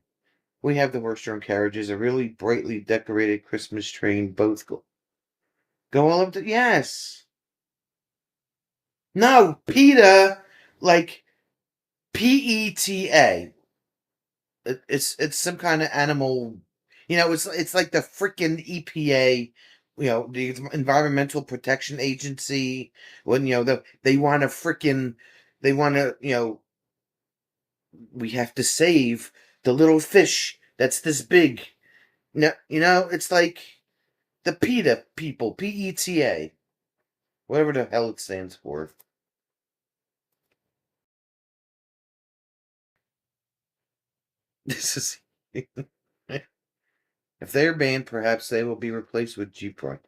We have the horse-drawn carriages, a really brightly decorated Christmas train. Both go all up to yes. No, PETA, like PETA. It's some kind of animal. It's like the freaking EPA. The Environmental Protection Agency. When they want to freaking they want to we have to save the little fish that's this big. No, it's like the PETA people, PETA, whatever the hell it stands for. This is. If they are banned, perhaps they will be replaced with Jeep Rock.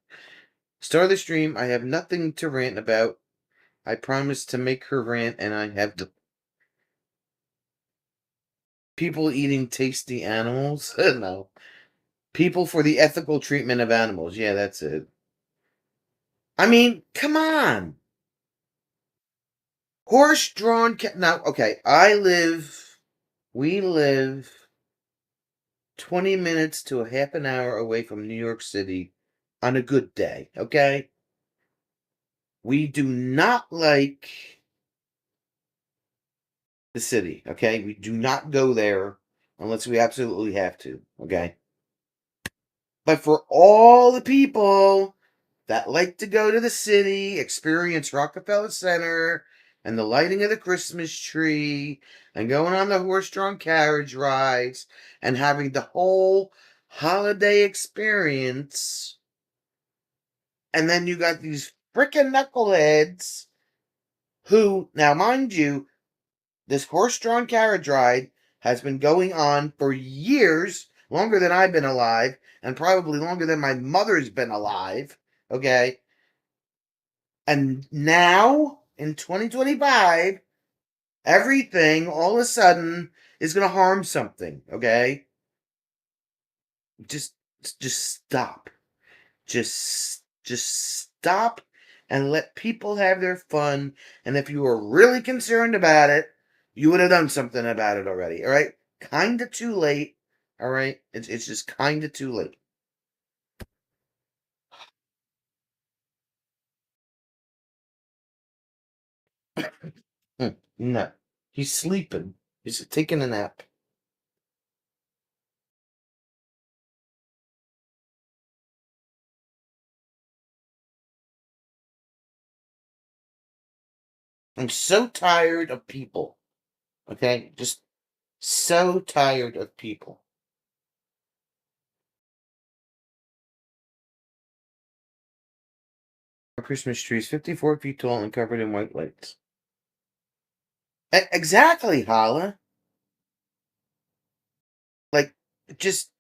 Start the stream. I have nothing to rant about. I promise to make her rant, and I have the people eating tasty animals. No, people for the ethical treatment of animals. Yeah, that's it. I mean, come on. Horse-drawn now. Okay, we live 20 minutes to a half an hour away from New York City on a good day, okay? We do not like the city, okay? We do not go there unless we absolutely have to, okay? But for all the people that like to go to the city, experience Rockefeller Center and the lighting of the Christmas tree and going on the horse-drawn carriage rides and having the whole holiday experience, and then you got these frickin' knuckleheads who, now mind you, this horse-drawn carriage ride has been going on for years, longer than I've been alive, and probably longer than my mother's been alive. Okay? And now, in 2025, everything all of a sudden is going to harm something. Okay? Just, just stop. Just stop and let people have their fun. And if you were really concerned about it, you would have done something about it already. All right, kind of too late. All right, it's just kind of too late. No, he's sleeping. He's taking a nap. I'm so tired of people. Okay, just so tired of people. Our Christmas tree is 54 feet tall and covered in white lights. Exactly, Hala. Like, just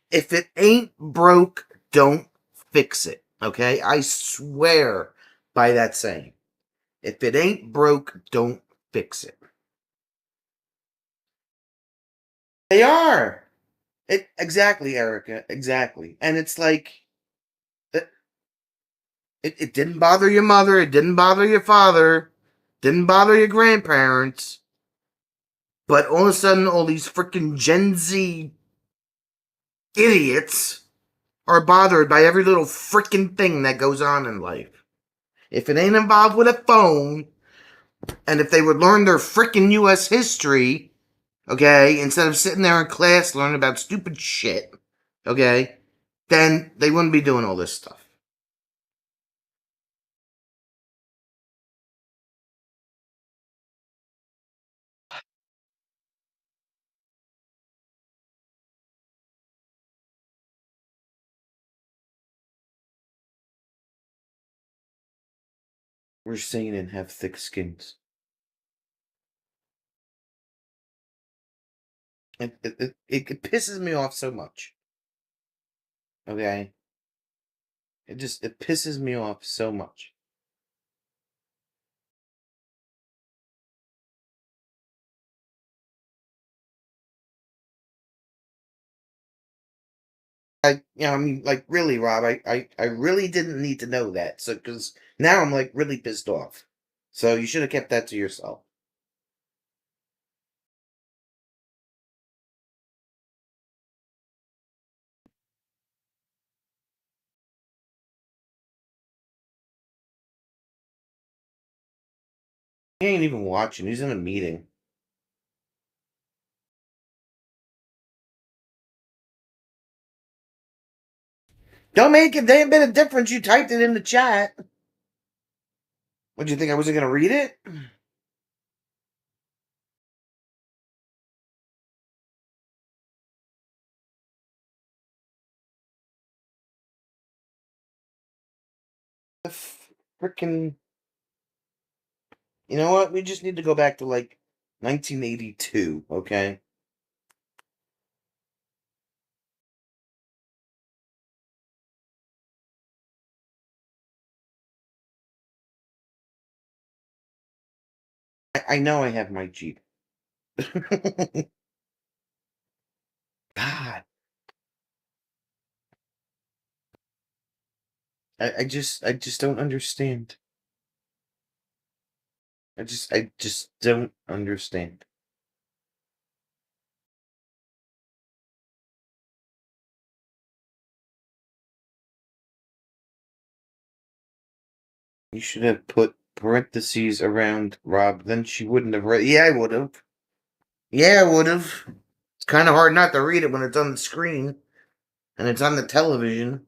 if it ain't broke, don't fix it. Okay? I swear by that saying. If it ain't broke, don't fix it. They are. Exactly, Erica. Exactly. And it's like it didn't bother your mother, it didn't bother your father, didn't bother your grandparents, but all of a sudden all these freaking Gen Z idiots are bothered by every little freaking thing that goes on in life. If it ain't involved with a phone, and if they would learn their freaking U.S. history, okay, instead of sitting there in class learning about stupid shit, okay, then they wouldn't be doing all this stuff. We're sane and have thick skins. It pisses me off so much. Okay? It pisses me off so much. I mean, like, really, Rob, I really didn't need to know that. So, because now I'm, like, really pissed off. So you should have kept that to yourself. He ain't even watching. He's in a meeting. Don't make a damn bit of difference. You typed it in the chat. What, do you think I wasn't going to read it? The freaking. You know what? We just need to go back to, like, 1982, okay? I know I have my Jeep. God. I just don't understand. I just don't understand. You should have put parentheses around Rob, then she wouldn't have read. Yeah, I would have. Yeah, I would have. It's kind of hard not to read it when it's on the screen and it's on the television.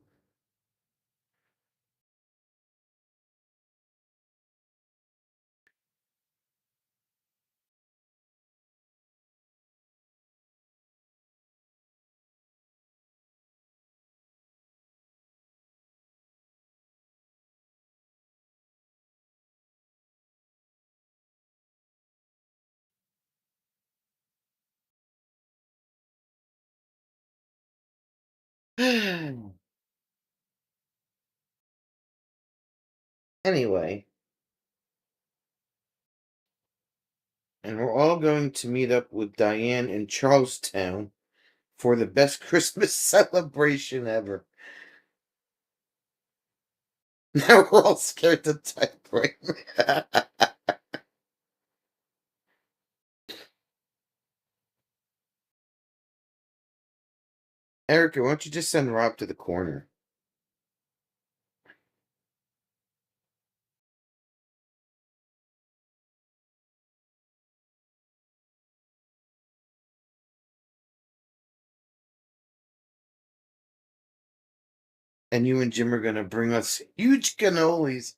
Anyway, and we're all going to meet up with Diane in Charlestown for the best Christmas celebration ever. Now we're all scared to type right. Erica, why don't you just send Rob to the corner? And you and Jim are going to bring us huge cannolis.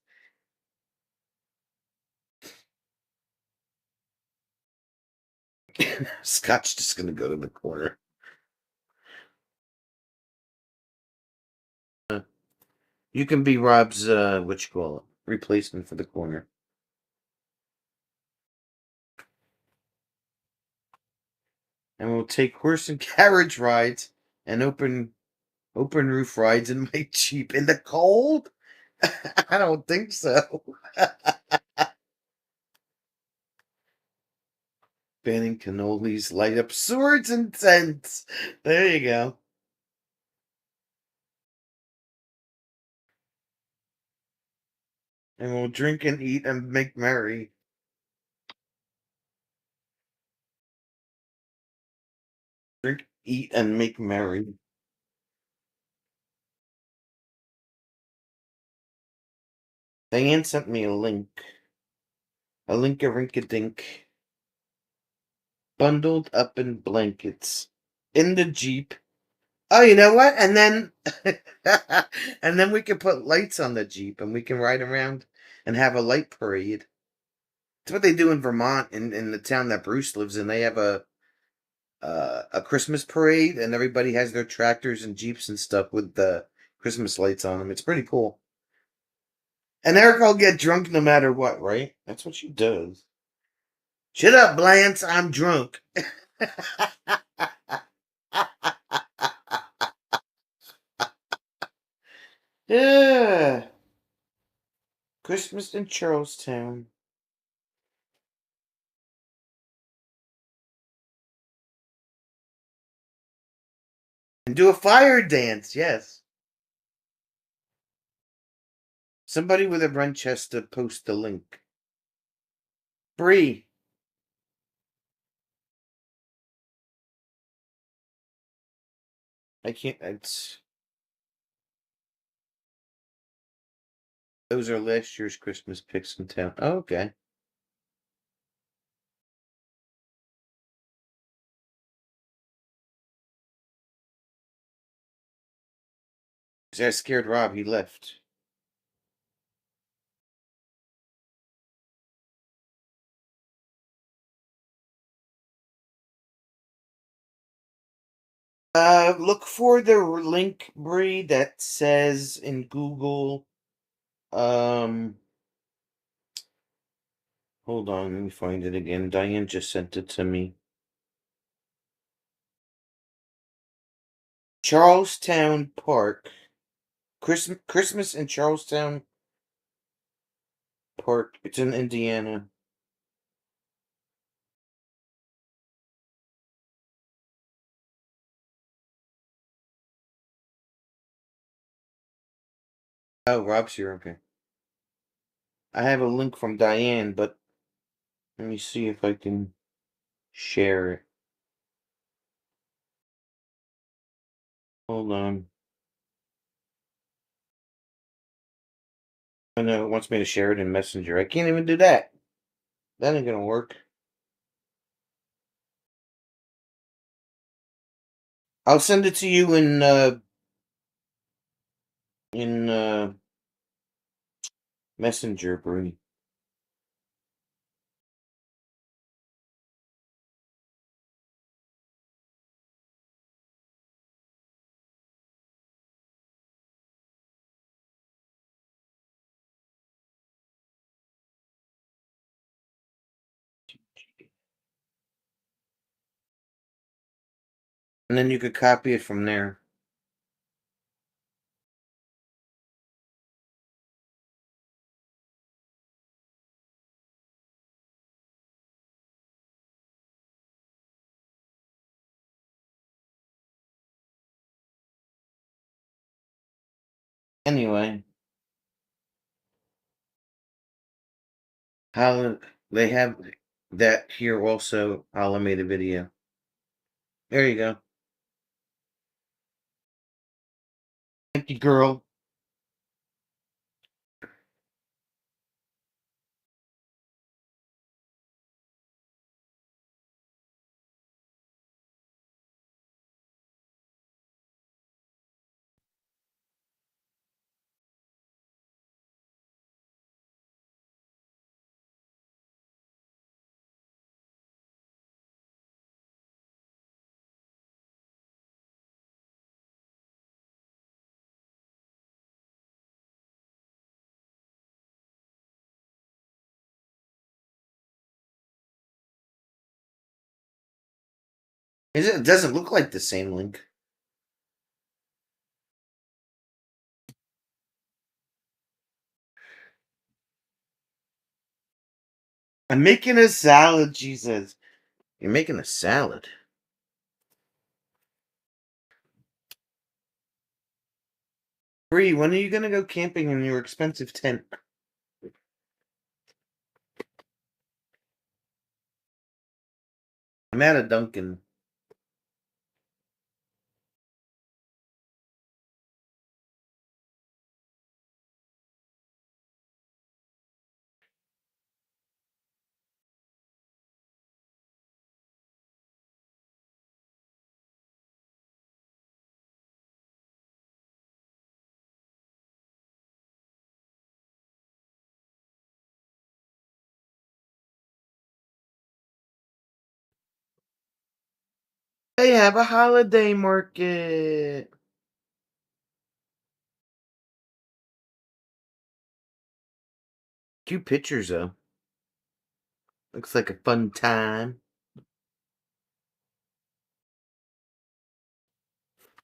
Scott's just going to go to the corner. You can be Rob's, what you call it, replacement for the corner. And we'll take horse and carriage rides and open roof rides in my Jeep in the cold. I don't think so. Banning cannolis, light up swords and tents. There you go. And we'll drink and eat and make merry. Drink, eat, and make merry. Diane sent me a link. A link-a-rink-a-dink. Bundled up in blankets. In the Jeep. Oh, you know what? And then and then we can put lights on the Jeep and we can ride around and have a light parade. It's what they do in Vermont in the town that Bruce lives in. They have a Christmas parade and everybody has their tractors and Jeeps and stuff with the Christmas lights on them. It's pretty cool. And Erica will get drunk no matter what, right? That's what she does. Shut up, Lance. I'm drunk. Yeah. Christmas in Charlestown. And do a fire dance, yes. Somebody with a wrench has to post the link. Bree. I can't. It's those are last year's Christmas pics in town. Oh, okay. I scared Rob. He left. Look for the link, Bree, that says in Google. Um, hold on, let me find it again. Diane just sent it to me. Charlestown Park. Christmas in Charlestown Park. It's in Indiana. Oh, Rob's here. Okay. I have a link from Diane, but let me see if I can share it. Hold on. I know it wants me to share it in Messenger. I can't even do that. That ain't gonna work. I'll send it to you in Messenger, Bree. And then you could copy it from there. Anyway, how they have that here also. How I made a video. There you go. Thank you, girl. Is it? It doesn't look like the same link. I'm making a salad, she says. You're making a salad. Bree, when are you gonna go camping in your expensive tent? I'm at a Dunkin'. They have a holiday market. Cute pictures, though. Looks like a fun time.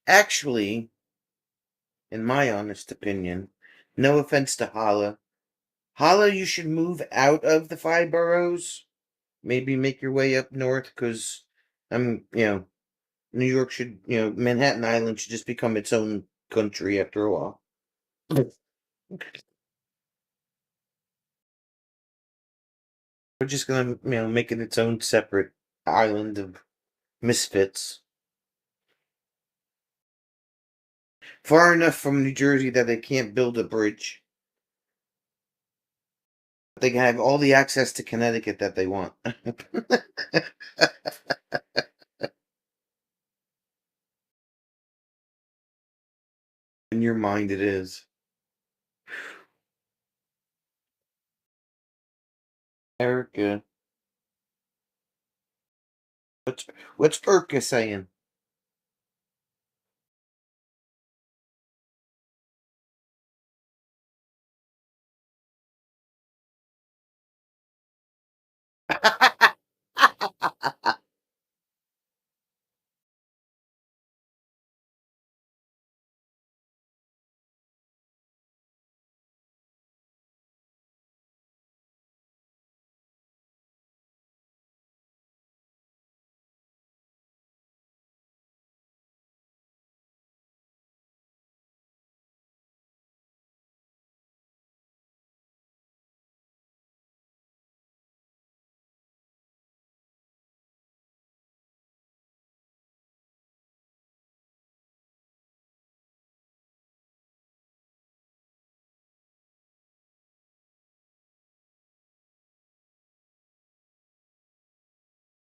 Actually, in my honest opinion, no offense to Hala. Hala, you should move out of the five boroughs. Maybe make your way up north, because New York should, Manhattan Island should just become its own country after a while. We're just gonna, make it its own separate island of misfits. Far enough from New Jersey that they can't build a bridge. They can have all the access to Connecticut that they want. In your mind, it is. Erica, what's what's Erica saying?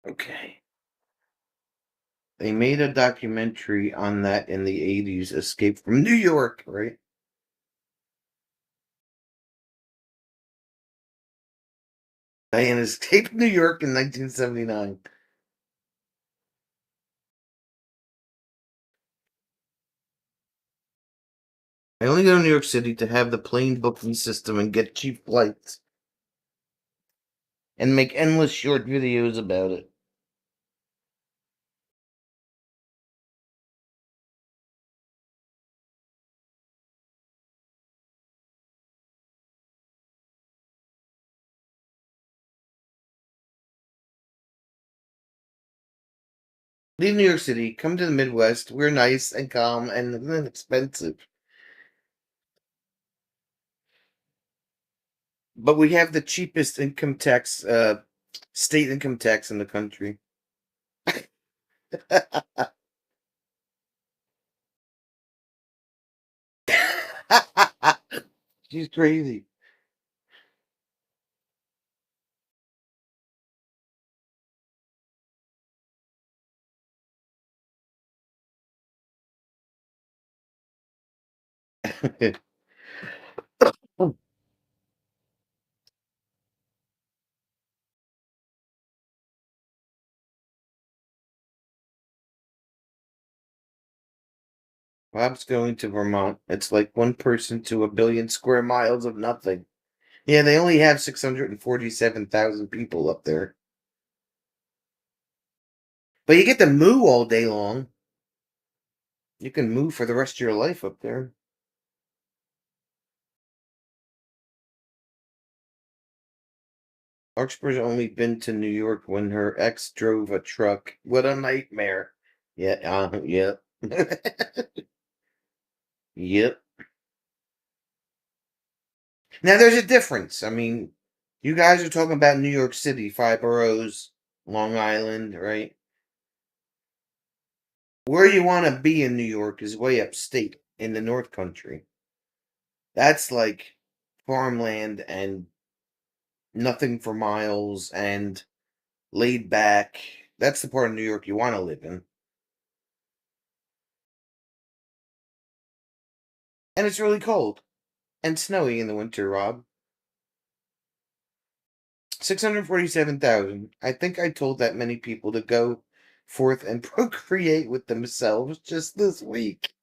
Okay. They made a documentary on that in the 80s, Escape from New York, right? Diane escaped New York in 1979. I only go to New York City to have the plane booking system and get cheap flights and make endless short videos about it. Leave New York City, come to the Midwest. We're nice and calm and inexpensive. But we have the cheapest income tax, state income tax in the country. She's crazy. Bob's going to Vermont. It's like one person to a billion square miles of nothing. Yeah, they only have 647,000 people up there. But you get to moo all day long. You can moo for the rest of your life up there. Larkspur's only been to New York when her ex drove a truck. What a nightmare. Yeah, yep. Yep. Now there's a difference. I mean, you guys are talking about New York City, five boroughs, Long Island, right? Where you want to be in New York is way upstate in the North Country. That's like farmland and nothing for miles and laid back. That's the part of New York you want to live in. And it's really cold and snowy in the winter, Rob. 647,000. I think I told that many people to go forth and procreate with themselves just this week.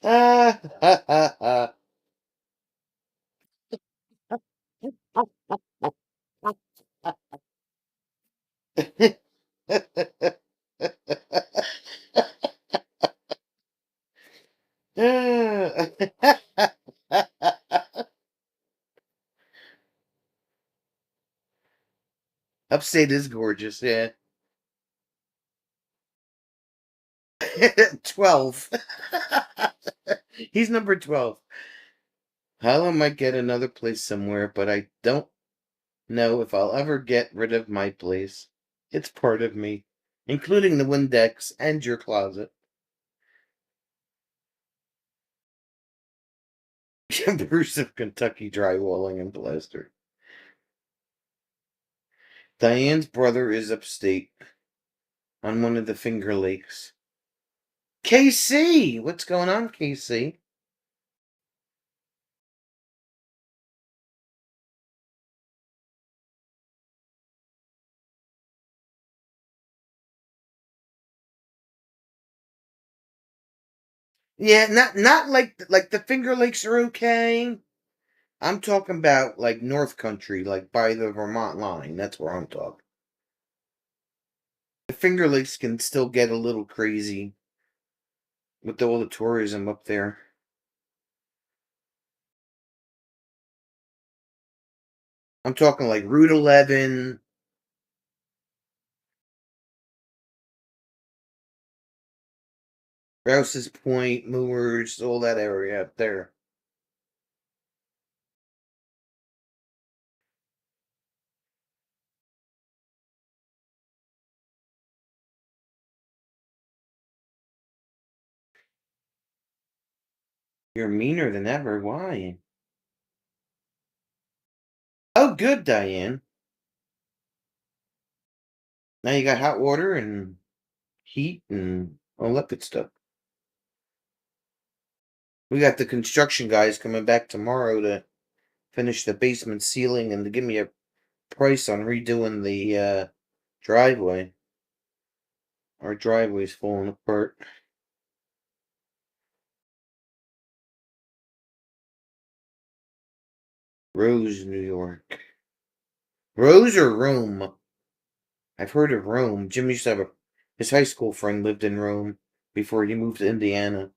Ah, ha, ha, ha. Upstate is gorgeous, yeah. 12. He's number 12. Hell, I might get another place somewhere, but I don't know if I'll ever get rid of my place. It's part of me, including the Windex and your closet. Bruce of Kentucky drywalling and plaster. Diane's brother is upstate on one of the Finger Lakes. KC! What's going on, KC? Yeah, not like the Finger Lakes are okay. I'm talking about like North Country, like by the Vermont line. That's where I'm talking. The Finger Lakes can still get a little crazy with all the tourism up there. I'm talking like Route 11, Rouse's Point, Moors, all that area up there. You're meaner than ever. Why? Oh, good, Diane. Now you got hot water and heat and all that good stuff. We got the construction guys coming back tomorrow to finish the basement ceiling and to give me a price on redoing the driveway. Our driveway's falling apart. Rose, New York. Rose or Rome? I've heard of Rome. Jim used to have his high school friend lived in Rome before he moved to Indiana.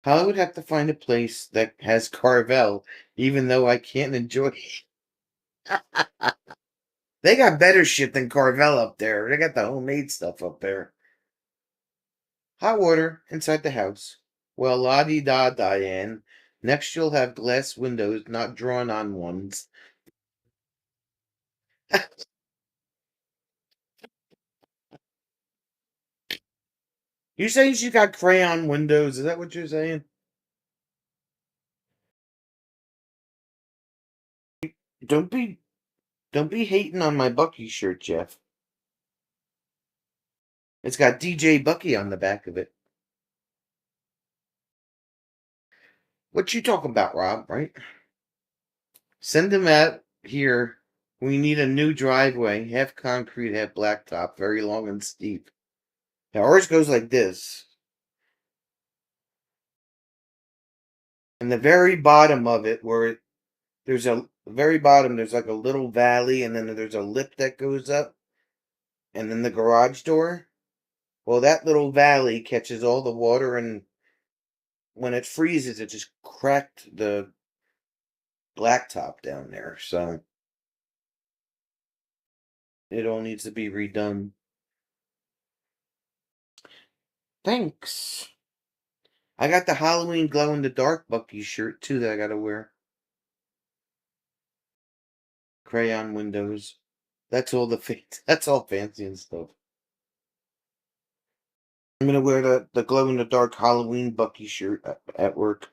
I would have to find a place that has Carvel, even though I can't enjoy it. They got better shit than Carvel up there. They got the homemade stuff up there. Hot water inside the house. Well, la di da, Diane. Next, you'll have glass windows, not drawn on ones. You saying she got crayon windows? Is that what you're saying? Don't be, don't be hating on my Bucky shirt, Jeff. It's got DJ Bucky on the back of it. What you talking about, Rob? Right? Send him out here. We need a new driveway, half concrete, half blacktop, very long and steep. Now ours goes like this. And the very bottom of it, there's a very bottom, there's like a little valley, and then there's a lip that goes up, and then the garage door. Well, that little valley catches all the water, and when it freezes, it just cracked the blacktop down there. So it all needs to be redone. Thanks. I got the Halloween glow in the dark Bucky shirt too that I gotta wear. Crayon windows. That's all that's all fancy and stuff. I'm gonna wear the glow in the dark Halloween Bucky shirt at work.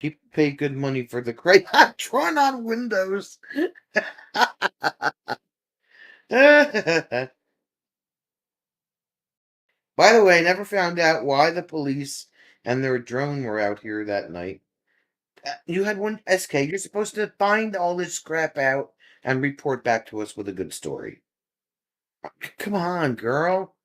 People pay good money for the crayon drawn on windows. By the way, I never found out why the police and their drone were out here that night. You had one, SK. You're supposed to find all this crap out and report back to us with a good story. Come on, girl.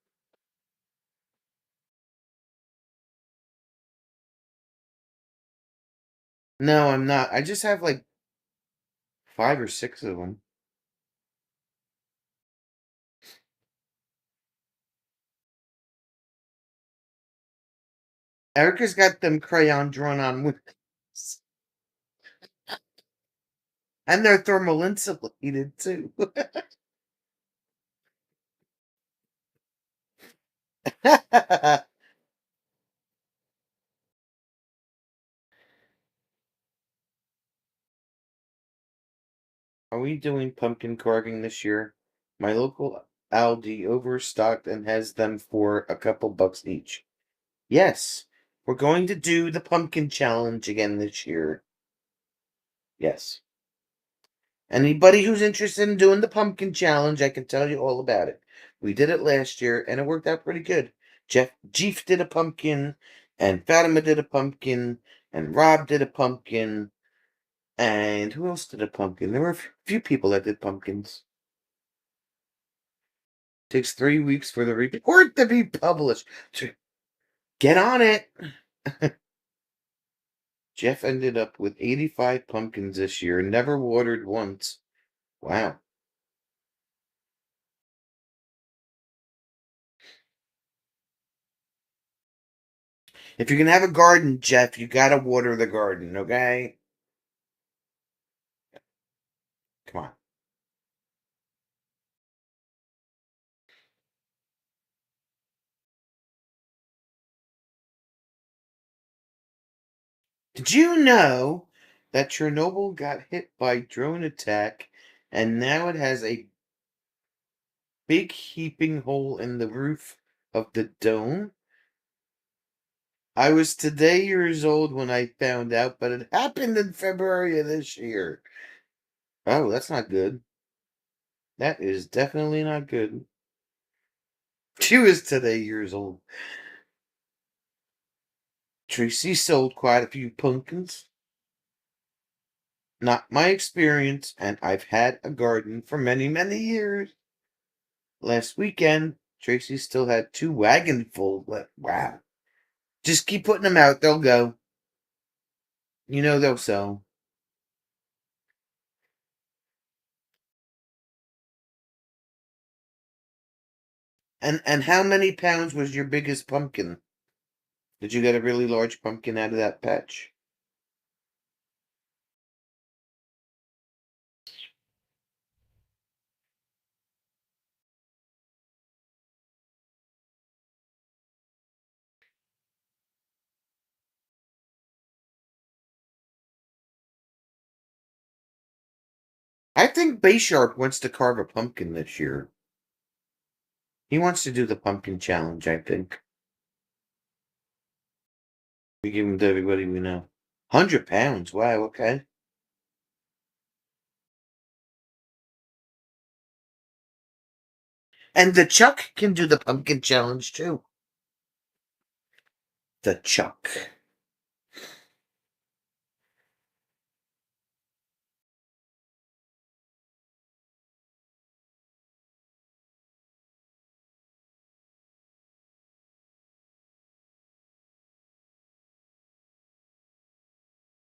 No, I'm not. I just have like 5 or 6 of them. Erica's got them crayon drawn on windows. And they're thermal insulated too. Are we doing pumpkin carving this year? My local Aldi overstocked and has them for a couple bucks each. Yes, we're going to do the pumpkin challenge again this year. Yes. Anybody who's interested in doing the pumpkin challenge, I can tell you all about it. We did it last year and it worked out pretty good. Jeff did a pumpkin, and Fatima did a pumpkin, and Rob did a pumpkin, and who else did a pumpkin? There were a few people that did pumpkins. Takes 3 weeks for the report to be published. Get on it. Jeff ended up with 85 pumpkins this year, never watered once. Wow. If you're going to have a garden, Jeff, you got to water the garden, okay? Come on. Did you know that Chernobyl got hit by drone attack and now it has a big heaping hole in the roof of the dome? I was today years old when I found out, but it happened in February of this year. Oh, that's not good. That is definitely not good. She was today years old. Tracy sold quite a few pumpkins. Not my experience, and I've had a garden for many, many years. Last weekend, Tracy still had 2 wagon full left. Wow. Just keep putting them out. They'll go. You know they'll sell. And how many pounds was your biggest pumpkin? Did you get a really large pumpkin out of that patch? I think Baysharp wants to carve a pumpkin this year. He wants to do the pumpkin challenge, I think. We give him to everybody we know. 100 pounds. Wow, okay. And the Chuck can do the pumpkin challenge too. The Chuck.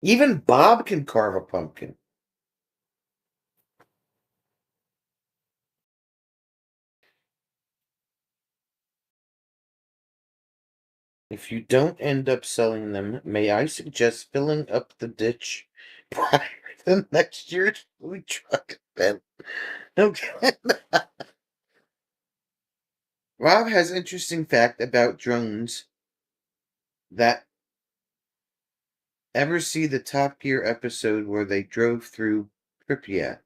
Even Bob can carve a pumpkin. If you don't end up selling them, may I suggest filling up the ditch prior to next year's food truck event? Okay. Rob has interesting fact about drones that ever see the Top Gear episode where they drove through Pripyat.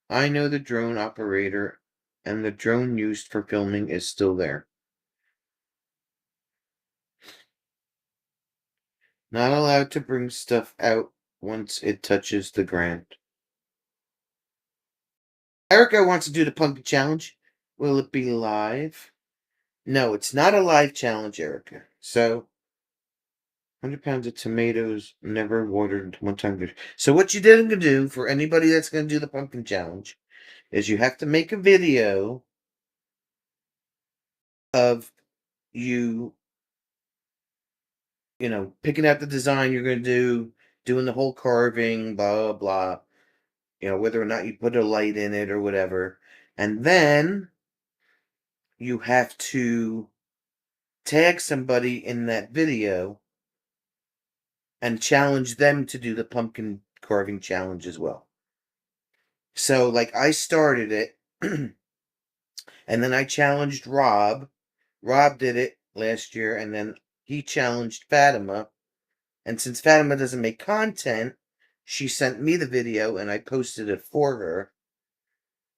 I know the drone operator and the drone used for filming is still there. Not allowed to bring stuff out once it touches the ground. Erica wants to do the pumpkin challenge. Will it be live? No, it's not a live challenge, Erica. So, 100 pounds of tomatoes never watered one time. So, what you didn't do for anybody that's going to do the pumpkin challenge is you have to make a video of you, picking out the design you're going to do, doing the whole carving, blah, blah, blah. Whether or not you put a light in it or whatever. And then you have to tag somebody in that video and challenge them to do the pumpkin carving challenge as well. So, like, I started it, and then I challenged Rob. Rob did it last year, and then he challenged Fatima. And since Fatima doesn't make content, she sent me the video, and I posted it for her.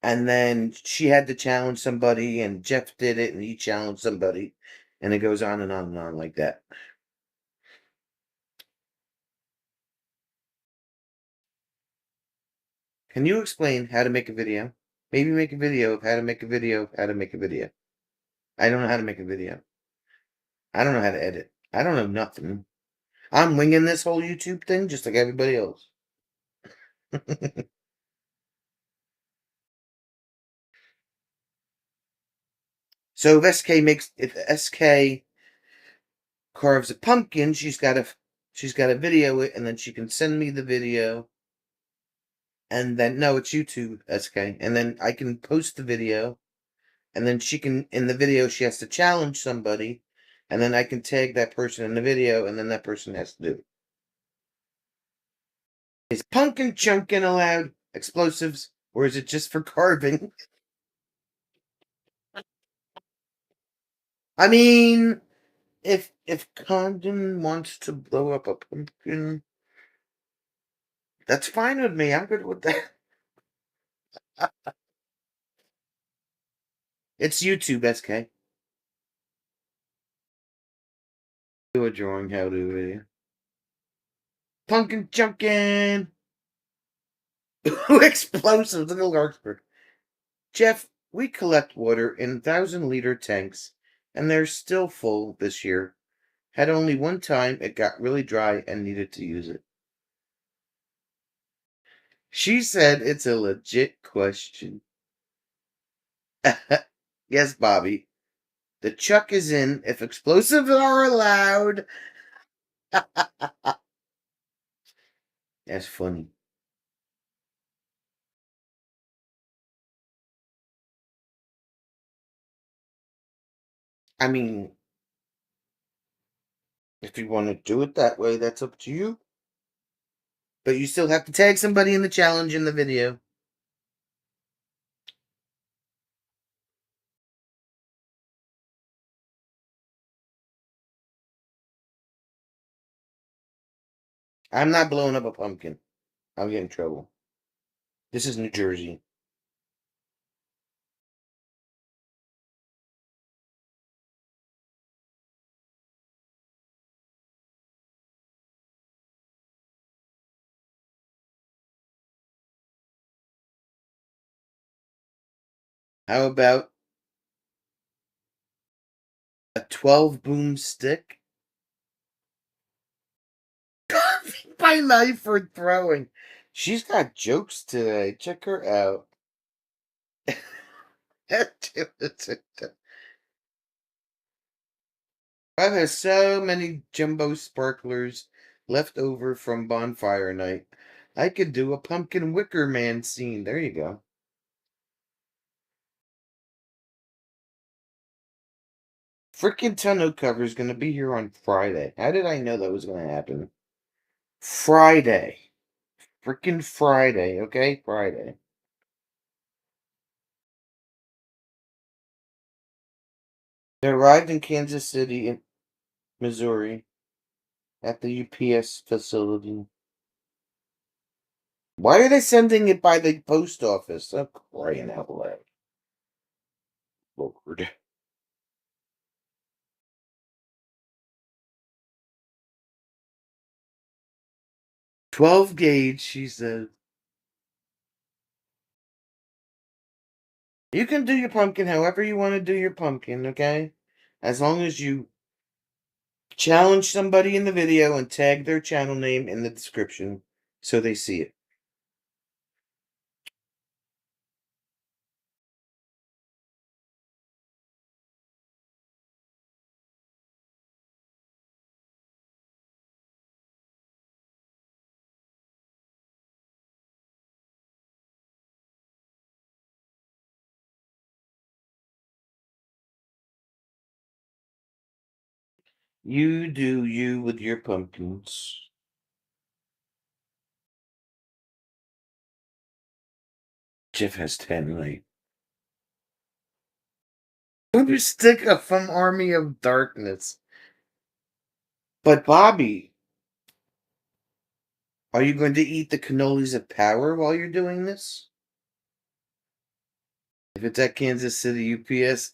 And then she had to challenge somebody, and Jeff did it, and he challenged somebody, and it goes on and on and on like that. Can you explain how to make a video? Maybe make a video of how to make a video of how to make a video. I don't know how to make a video. I don't know how to edit. I don't know nothing. I'm winging this whole YouTube thing just like everybody else. So if SK carves a pumpkin, she's got to video it, and then she can send me the video. And then no, it's YouTube SK, and then I can post the video, and then she can in the video she has to challenge somebody, and then I can tag that person in the video, and then that person has to do it. Is pumpkin chunking allowed explosives, or is it just for carving? I mean, if Condon wants to blow up a pumpkin, that's fine with me. I'm good with that. It's YouTube, SK. Do a drawing how to video. Pumpkin chunking. Explosives. Look at Larkspur. Jeff, we collect water in 1,000-liter tanks, and they're still full this year. Had only one time it got really dry and needed to use it. She said it's a legit question. Yes, Bobby. The chuck is in if explosives are allowed. That's funny. I mean, if you want to do it that way, that's up to you. But you still have to tag somebody in the challenge in the video. I'm not blowing up a pumpkin. I'll get in trouble. This is New Jersey. How about a 12 boom stick? By knife for throwing. She's got jokes today. Check her out. I've had so many jumbo sparklers left over from bonfire night. I could do a pumpkin wicker man scene. There you go. Freaking tonneau cover is going to be here on Friday. How did I know that was going to happen? Friday. Freaking Friday, okay? Friday. They arrived in Kansas City, Missouri, at the UPS facility. Why are they sending it by the post office? I'm crying out loud. Lord. 12 gauge, she says. You can do your pumpkin however you want to do your pumpkin, okay? As long as you challenge somebody in the video and tag their channel name in the description so they see it. You do you with your pumpkins. Jeff has 10, right? You stick up from Army of Darkness. But Bobby, are you going to eat the cannolis of power while you're doing this? If it's at Kansas City UPS,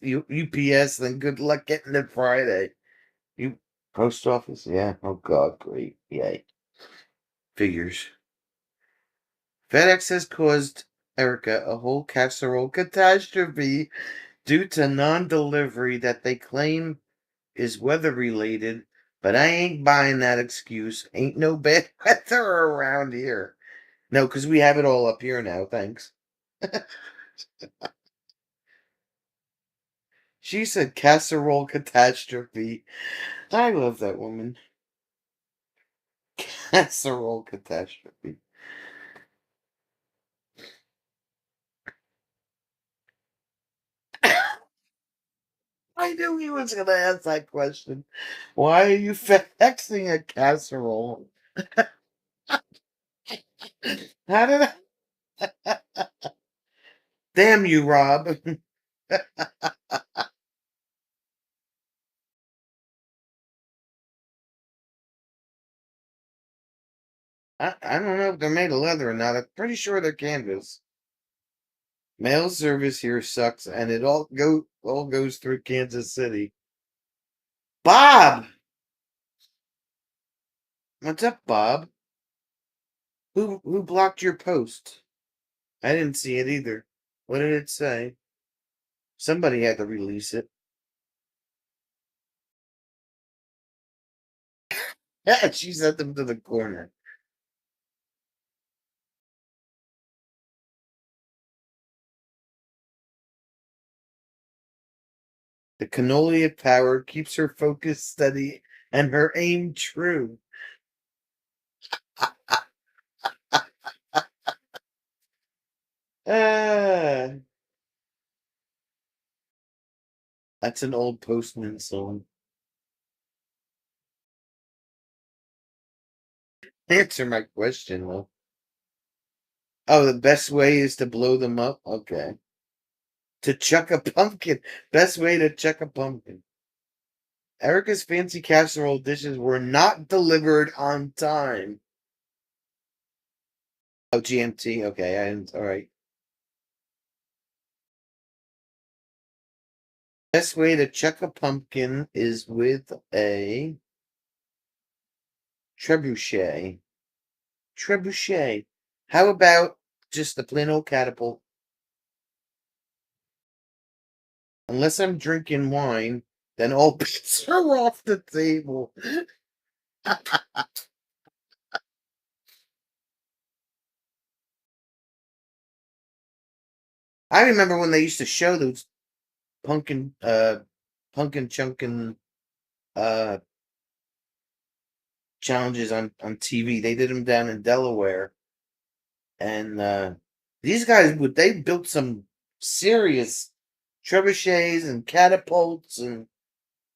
then good luck getting it Friday. You post office? Yeah. Oh God, great. Yay. Figures. FedEx has caused Erica a whole casserole catastrophe due to non-delivery that they claim is weather related, but I ain't buying that excuse. Ain't no bad weather around here. No, because we have it all up here now, thanks. She said casserole catastrophe. I love that woman. Casserole catastrophe. I knew he was going to ask that question. Why are you FedExing a casserole? How did I? Damn you, Rob. I don't know if they're made of leather or not. I'm pretty sure they're canvas. Mail service here sucks, and it all goes through Kansas City. Bob, what's up, Bob? Who blocked your post? I didn't see it either. What did it say? Somebody had to release it. Yeah, she sent them to the corner. The cannoli of power keeps her focus steady and her aim true. Ah, that's an old Postman song. Answer my question, though. Oh, the best way is to blow them up? Okay. To chuck a pumpkin. Best way to chuck a pumpkin. Erica's fancy casserole dishes were not delivered on time. Oh, GMT. Okay, all right. Best way to chuck a pumpkin is with a trebuchet. Trebuchet. How about just the plain old catapult? Unless I'm drinking wine, then all bets are off the table. I remember when they used to show those pumpkin chunkin uh challenges on TV. They did them down in Delaware, and these guys would they built some serious trebuchets and catapults and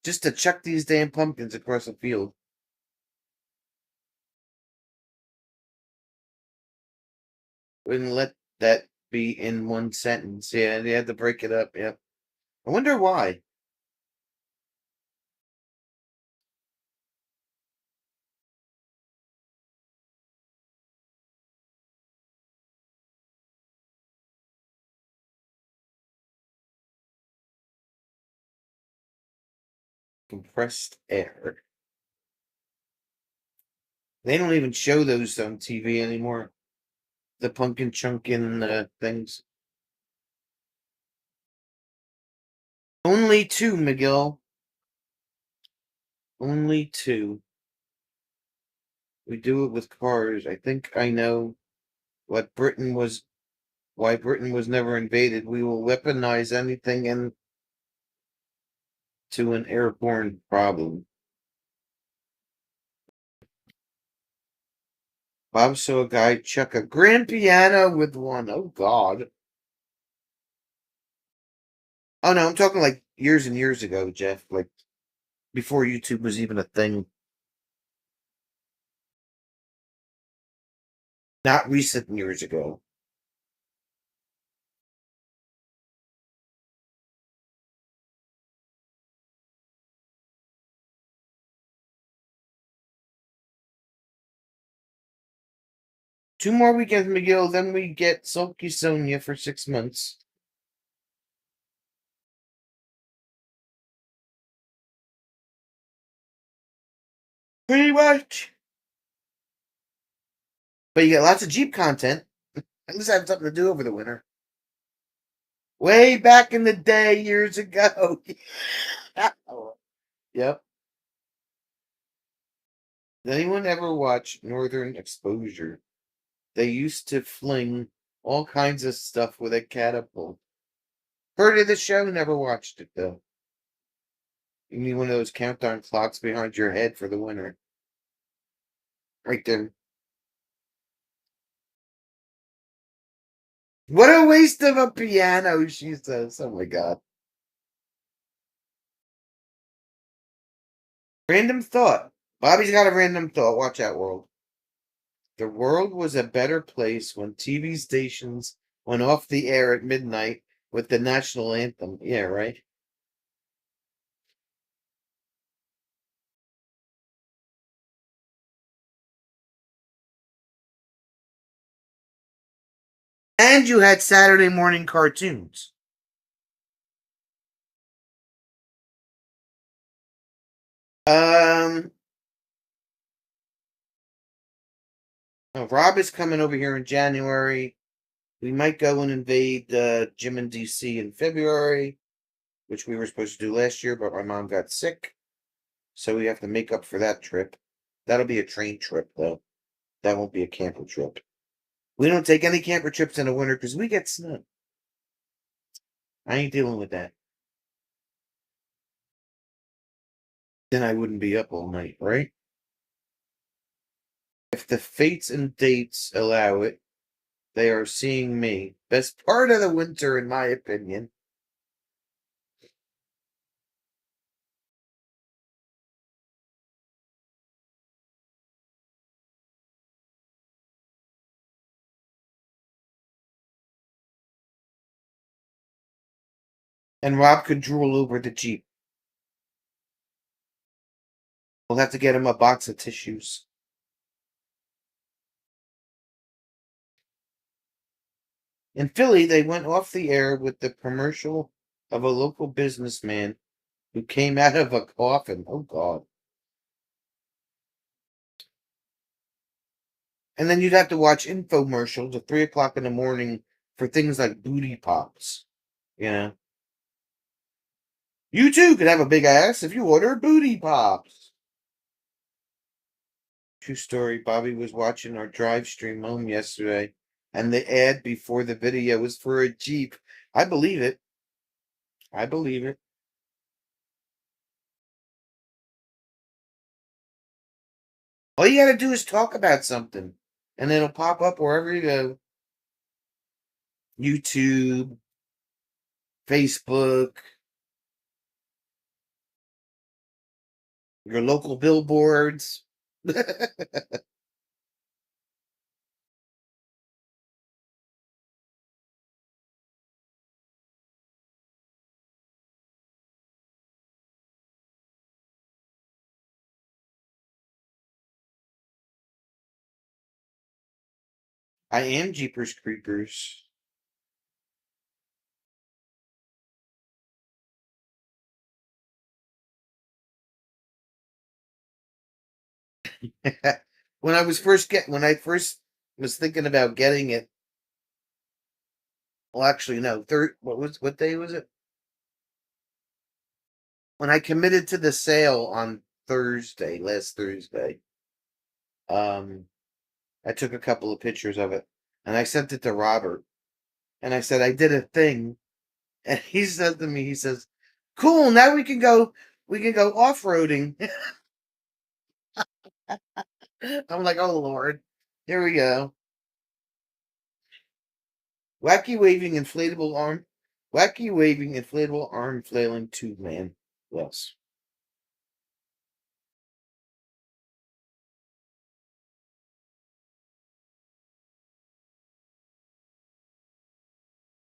just to chuck these damn pumpkins across the field. Wouldn't let that be in one sentence. Yeah, they had to break it up. Yeah, I wonder why. Compressed air. They don't even show those on TV anymore. The pumpkin chunkin things. Only two, Miguel. Only two. We do it with cars. I think I know what Britain was. Why Britain was never invaded. We will weaponize anything into an airborne problem. Bob saw a guy chuck a grand piano with one. Oh God. Oh no, I'm talking like years and years ago, Jeff. Like before YouTube was even a thing. Not recent years ago. 2 more weekends, Miguel. Then we get Sulky Sonia for 6 months. Pretty much. But you get lots of Jeep content. At least I have something to do over the winter. Way back in the day, years ago. Yep. Did anyone ever watch Northern Exposure? They used to fling all kinds of stuff with a catapult. Heard of the show, never watched it though. You need one of those countdown clocks behind your head for the winter. Right there. What a waste of a piano, she says. Oh my God. Random thought. Bobby's got a random thought. Watch out, world. The world was a better place when TV stations went off the air at midnight with the national anthem. Yeah, right? And you had Saturday morning cartoons. Um, Rob is coming over here in January. We might go and invade Jim in DC in February, which we were supposed to do last year, but my mom got sick. So we have to make up for that trip. That'll be a train trip, though. That won't be a camper trip. We don't take any camper trips in the winter because we get snow. I ain't dealing with that. Then I wouldn't be up all night, right? If the fates and dates allow it, they are seeing me. Best part of the winter, in my opinion. And Rob could drool over the Jeep. We'll have to get him a box of tissues. In Philly, they went off the air with the commercial of a local businessman who came out of a coffin. Oh, God. And then you'd have to watch infomercials at 3 o'clock in the morning for things like booty pops. You know? You too could have a big ass if you order booty pops. True story. Bobby was watching our drive stream home yesterday, and the ad before the video was for a Jeep. I believe it. I believe it. All you gotta do is talk about something, and it'll pop up wherever you go. YouTube, Facebook, your local billboards. I am Jeepers Creepers. when I first was thinking about getting it. Well, actually, no. What day was it? When I committed to the sale on last Thursday. Um, I took a couple of pictures of it, and I sent it to Robert, and I said I did a thing, and he said to me, he says, "Cool, now we can go off roading." I'm like, "Oh Lord, here we go." Wacky waving inflatable arm flailing tube man. Yes.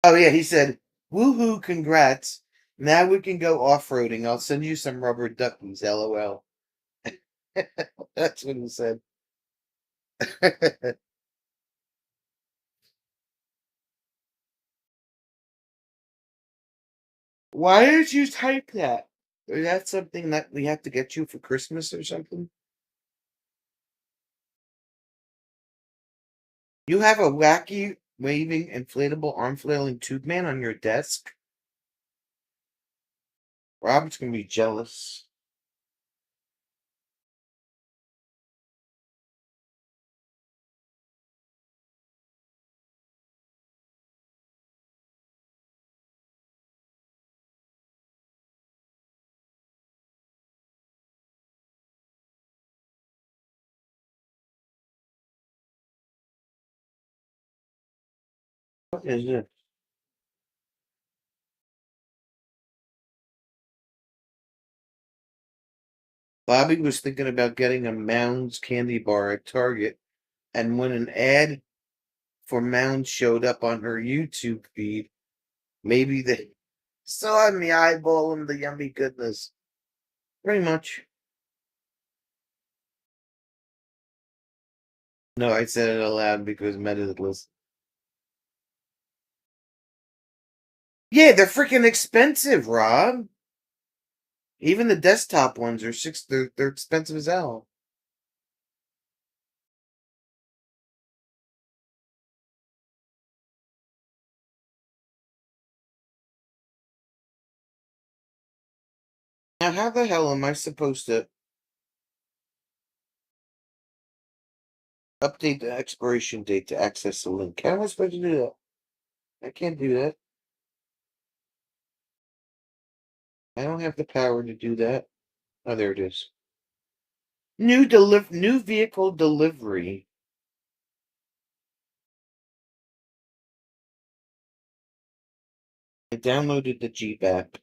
Oh yeah, he said, "Woohoo, congrats. Now we can go off-roading. I'll send you some rubber duckies, LOL." That's what he said. Why did you type that? Is that something that we have to get you for Christmas or something? You have a wacky waving inflatable arm flailing tube man on your desk? Robert's gonna be jealous. What is it? Bobby was thinking about getting a Mounds candy bar at Target, and when an ad for Mounds showed up on her YouTube feed, maybe they saw me eyeballing the yummy goodness. Pretty much. No, I said it aloud because Meta listened. Yeah, they're freaking expensive, Rob. Even the desktop ones are they're expensive as hell. Now how the hell am I supposed to update the expiration date to access the link? How am I supposed to do that? I can't do that. I don't have the power to do that. Oh, there it is. New vehicle delivery. I downloaded the Jeep app.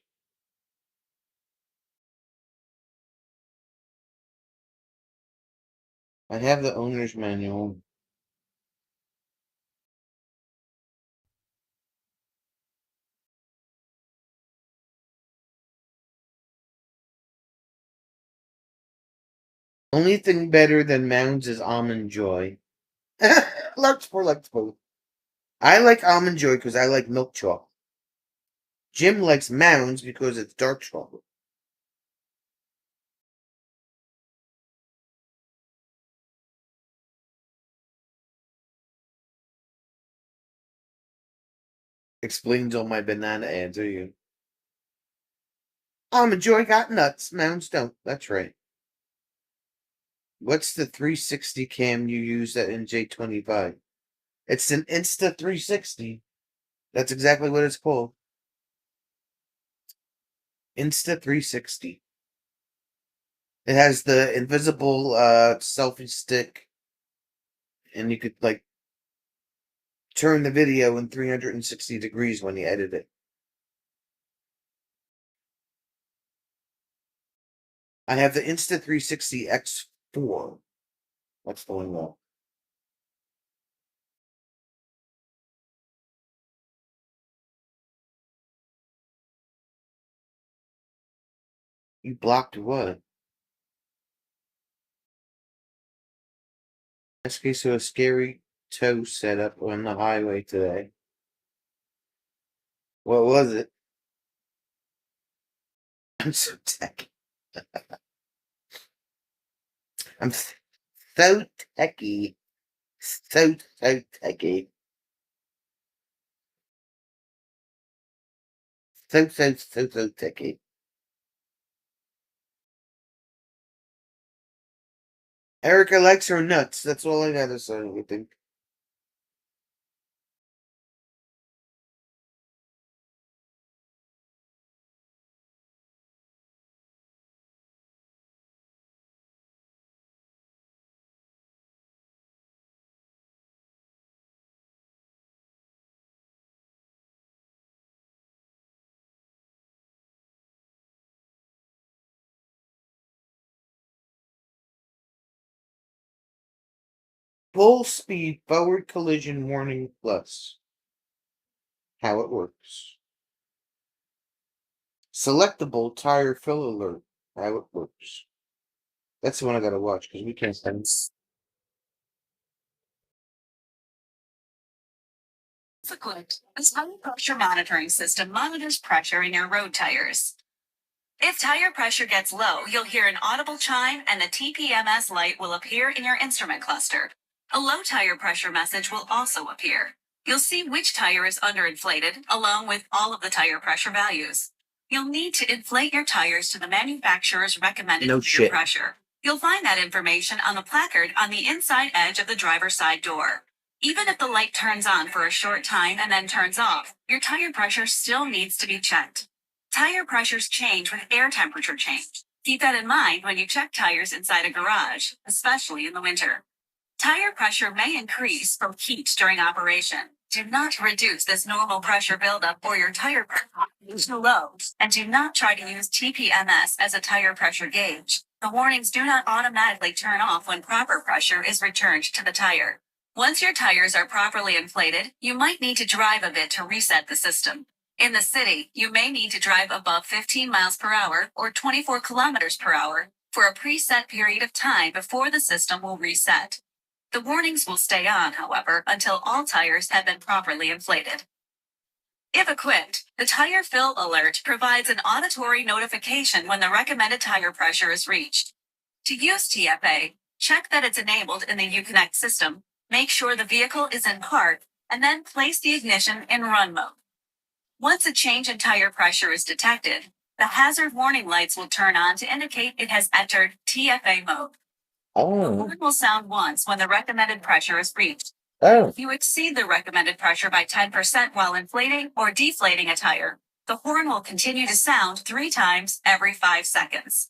I have the owner's manual. Only thing better than Mounds is Almond Joy. Larkspur. I like Almond Joy because I like milk chocolate. Jim likes Mounds because it's dark chocolate. Explains all my banana ads, are you? Almond Joy got nuts. Mounds don't. That's right. What's the 360 cam you use at NJ25? It's an Insta 360. That's exactly what it's called. Insta 360. It has the invisible selfie stick, and you could like turn the video in 360 degrees when you edit it. I have the Insta 360 X4. What's going on? You blocked what? SK so a scary tow setup on the highway today. What was it? I'm so tech. I'm So techy. So techy. So techy. Erica likes her nuts. That's all I gotta say, I think. Full speed forward collision warning plus. How it works. Selectable tire fill alert. How it works. That's the one I gotta watch because we can't sense. Equipped. This tire pressure monitoring system monitors pressure in your road tires. If tire pressure gets low, you'll hear an audible chime and the TPMS light will appear in your instrument cluster. A low tire pressure message will also appear. You'll see which tire is underinflated, along with all of the tire pressure values. You'll need to inflate your tires to the manufacturer's recommended tire pressure. You'll find that information on the placard on the inside edge of the driver's side door. Even if the light turns on for a short time and then turns off, your tire pressure still needs to be checked. Tire pressures change with air temperature change. Keep that in mind when you check tires inside a garage, especially in the winter. Tire pressure may increase from heat during operation. Do not reduce this normal pressure buildup or your tire pressure is too low, and do not try to use TPMS as a tire pressure gauge. The warnings do not automatically turn off when proper pressure is returned to the tire. Once your tires are properly inflated, you might need to drive a bit to reset the system. In the city, you may need to drive above 15 miles per hour or 24 kilometers per hour for a preset period of time before the system will reset. The warnings will stay on, however, until all tires have been properly inflated. If equipped, the tire fill alert provides an auditory notification when the recommended tire pressure is reached. To use TFA, check that it's enabled in the Uconnect system, make sure the vehicle is in park, and then place the ignition in run mode. Once a change in tire pressure is detected, the hazard warning lights will turn on to indicate it has entered TFA mode. The horn will sound once when the recommended pressure is reached. If you exceed the recommended pressure by 10% while inflating or deflating a tire, the horn will continue to sound 3 times every 5 seconds.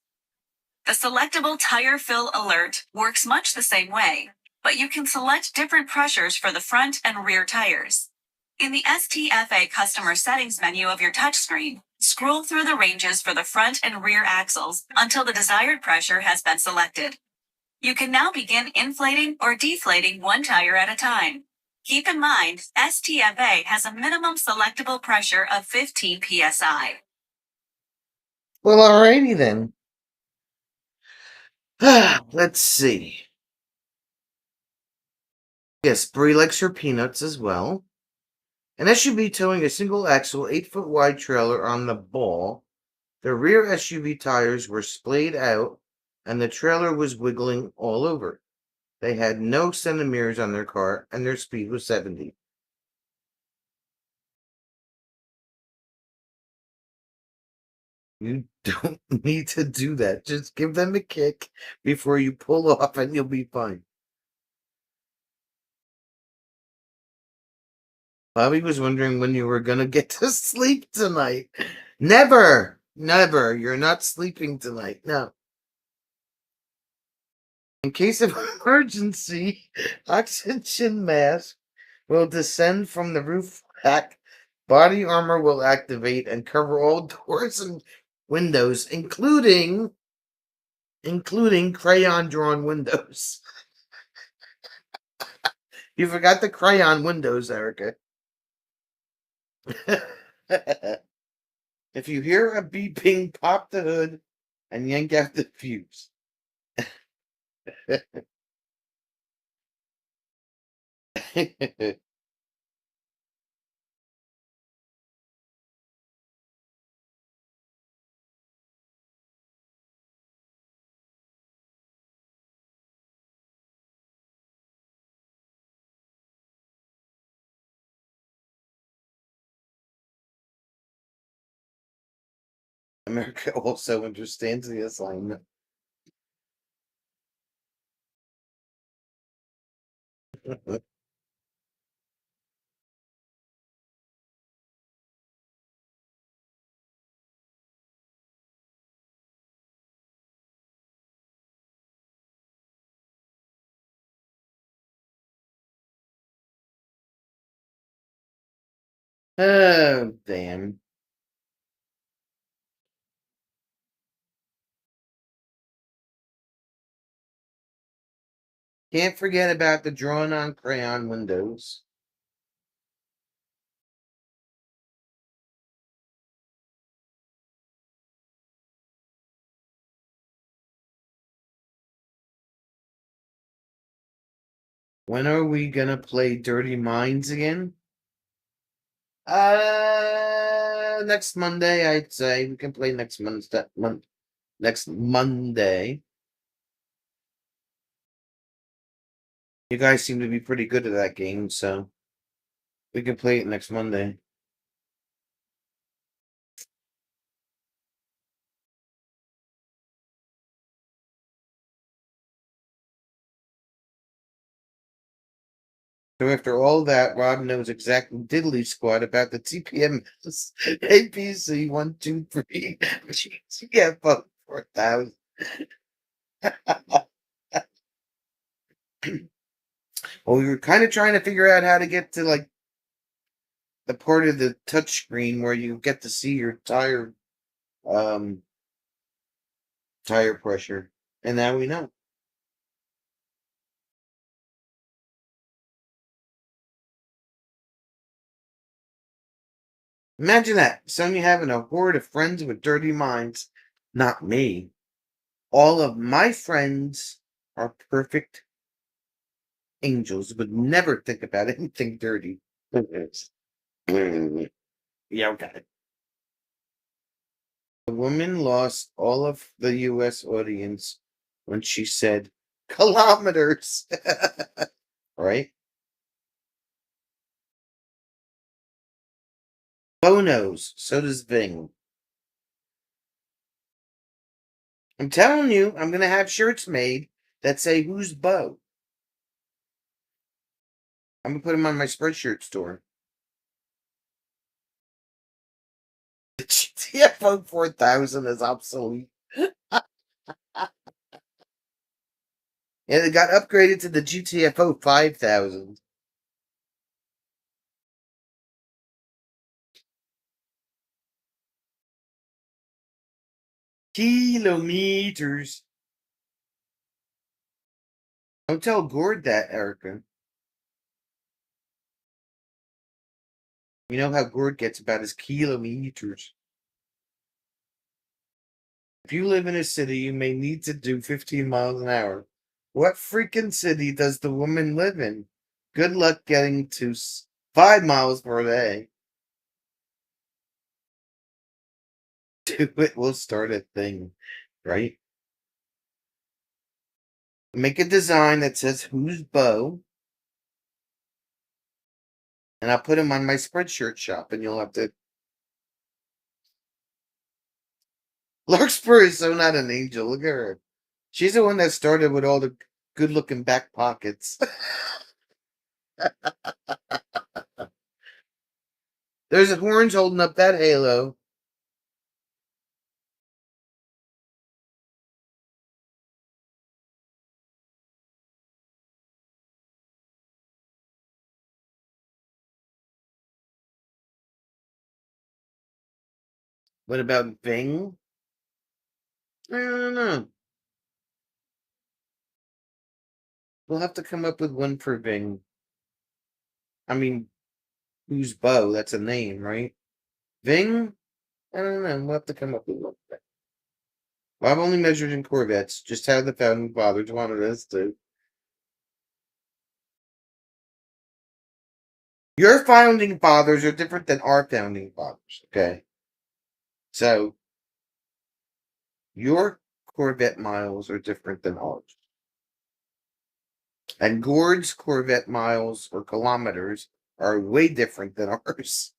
The selectable tire fill alert works much the same way, but you can select different pressures for the front and rear tires. In the STFA customer settings menu of your touchscreen, scroll through the ranges for the front and rear axles until the desired pressure has been selected. You can now begin inflating or deflating one tire at a time. Keep in mind, STFA has a minimum selectable pressure of 15 psi. Well, alrighty then. Let's see. Yes, Brie likes her peanuts as well. An SUV towing a single axle, 8-foot wide trailer on the ball. The rear SUV tires were splayed out and the trailer was wiggling all over. They had no center mirrors on their car and their speed was 70. You don't need to do that. Just give them a kick before you pull off and you'll be fine. Bobby was wondering when you were going to get to sleep tonight. Never, never. You're not sleeping tonight. No. In case of emergency, oxygen mask will descend from the roof rack. Body armor will activate and cover all doors and windows, including crayon drawn windows. You forgot the crayon windows, Erica. If you hear a beeping, pop the hood and yank out the fuse. America also understands the assignment. Oh, damn. Can't forget about the drawn on crayon windows. When are we gonna play Dirty Minds again? Next Monday, I'd say we can play next next Monday. You guys seem to be pretty good at that game, so we can play it next Monday. So after all that, Rob knows exactly diddly squat about the TPMS APC 123 GTFO 4000. Well, we were kind of trying to figure out how to get to like the part of the touchscreen where you get to see your um tire pressure, and now we know. Imagine that. Suddenly having a horde of friends with dirty minds. Not me. All of my friends are perfect angels, would never think about anything dirty. Yeah, okay. The woman lost all of the US audience when she said kilometers. Right? Bo knows. So does Ving. I'm telling you, I'm gonna have shirts made that say "Who's Bo." I'm gonna put them on my Spreadshirt store. The GTFO 4000 is obsolete. And it got upgraded to the GTFO 5000. Kilometers. Don't tell Gord that, Erica. You know how Gord gets about his kilometers. If you live in a city, you may need to do 15 miles an hour. What freaking city does the woman live in? Good luck getting to 5 miles per day. Do it, we'll start a thing, right? Make a design that says "Who's Bo," and I'll put him on my Spreadshirt shop, and you'll have to. Larkspur is so not an angel. Look at her. She's the one that started with all the good-looking back pockets. There's horns holding up that halo. What about Ving? I don't know. We'll have to come up with one for Ving. I mean, who's Bo? That's a name, right? Ving? I don't know. We'll have to come up with one. Well, I've only measured in Corvettes, just how the founding fathers wanted us to. Your founding fathers are different than our founding fathers, okay? So, your Corvette miles are different than ours. And Gord's Corvette miles or kilometers are way different than ours.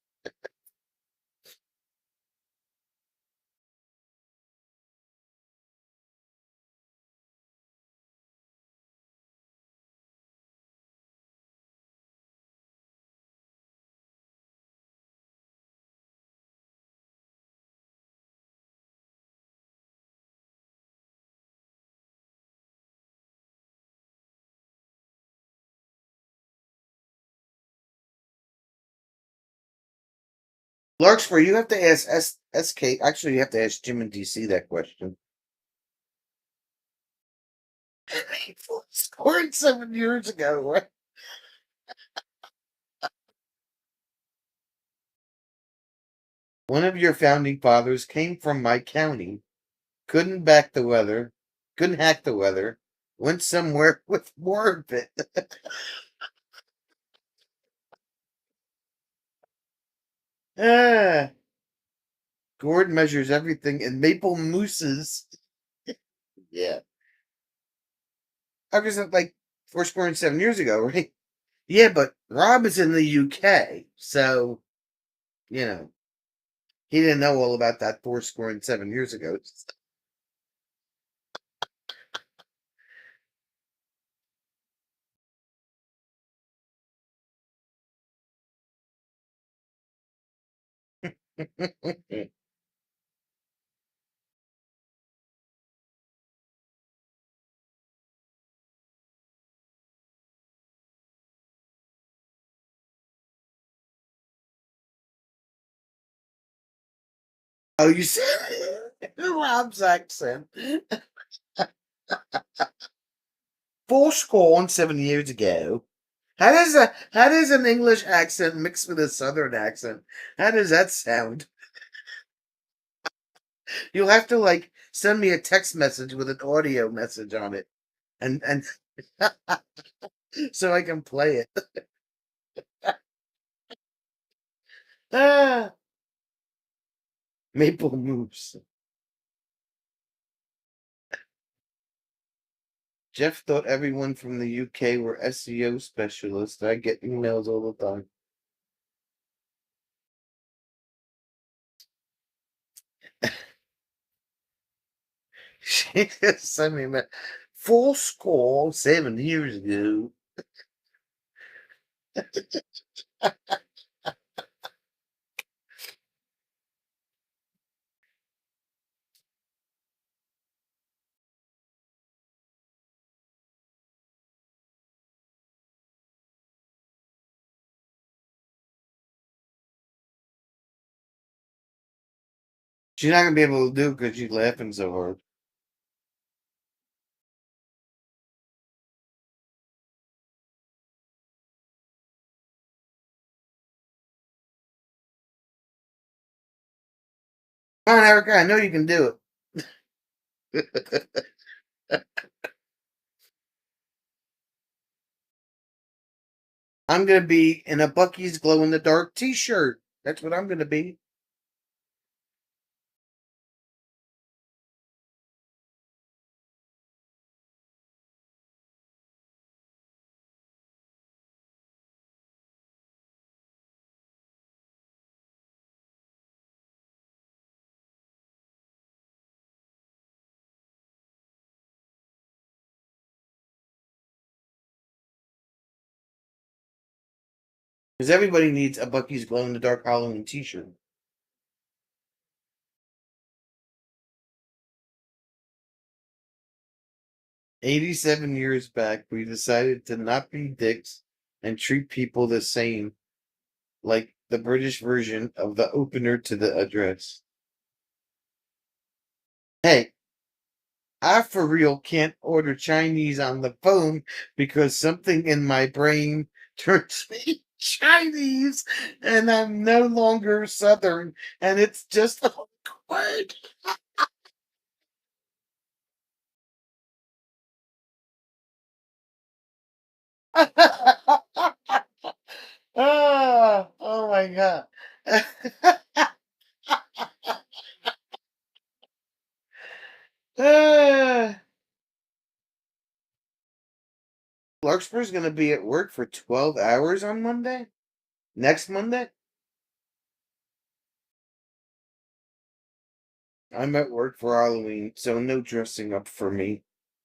Larkspur, you have to ask SK. Actually, you have to ask Jim and DC that question. 7 years ago, right? One of your founding fathers came from my county, couldn't back the weather, couldn't hack the weather, went somewhere with more of it. Ah, Gord measures everything in maple mooses. Yeah. I was like 7 years ago, right? Yeah, but Rob is in the UK, so you know he didn't know all about that 7 years ago. Oh, you said Rob's accent. Four score and 7 years ago. How does an English accent mix with a Southern accent? How does that sound? You'll have to like send me a text message with an audio message on it, and so I can play it. Ah, Maple moves. Jeff thought everyone from the UK were SEO specialists. I get emails all the time. She just sent me a full score 7 years ago. She's not gonna be able to do it because she's laughing so hard. Come on, Erica, I know you can do it. I'm gonna be in a Bucky's glow in the dark T-shirt. That's what I'm gonna be. Because everybody needs a Bucky's glow in the dark Halloween T-shirt. 87 years back, we decided to not be dicks and treat people the same, like the British version of the opener to the address. Hey, I for real can't order Chinese on the phone because something in my brain turns me Chinese and I'm no longer Southern and it's just awkward. Oh my God. Larkspur's going to be at work for 12 hours on Monday? Next Monday? I'm at work for Halloween, so no dressing up for me.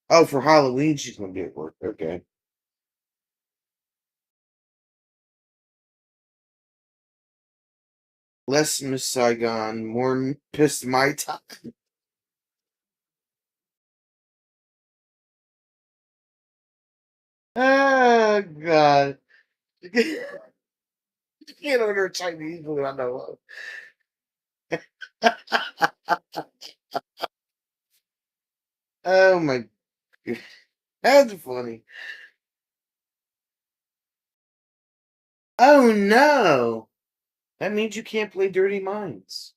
Oh, for Halloween, she's going to be at work. Okay. Less Miss Saigon, more pissed my time. Oh, God. You can't order Chinese food on the phone. That's funny. Oh no! That means you can't play Dirty Minds.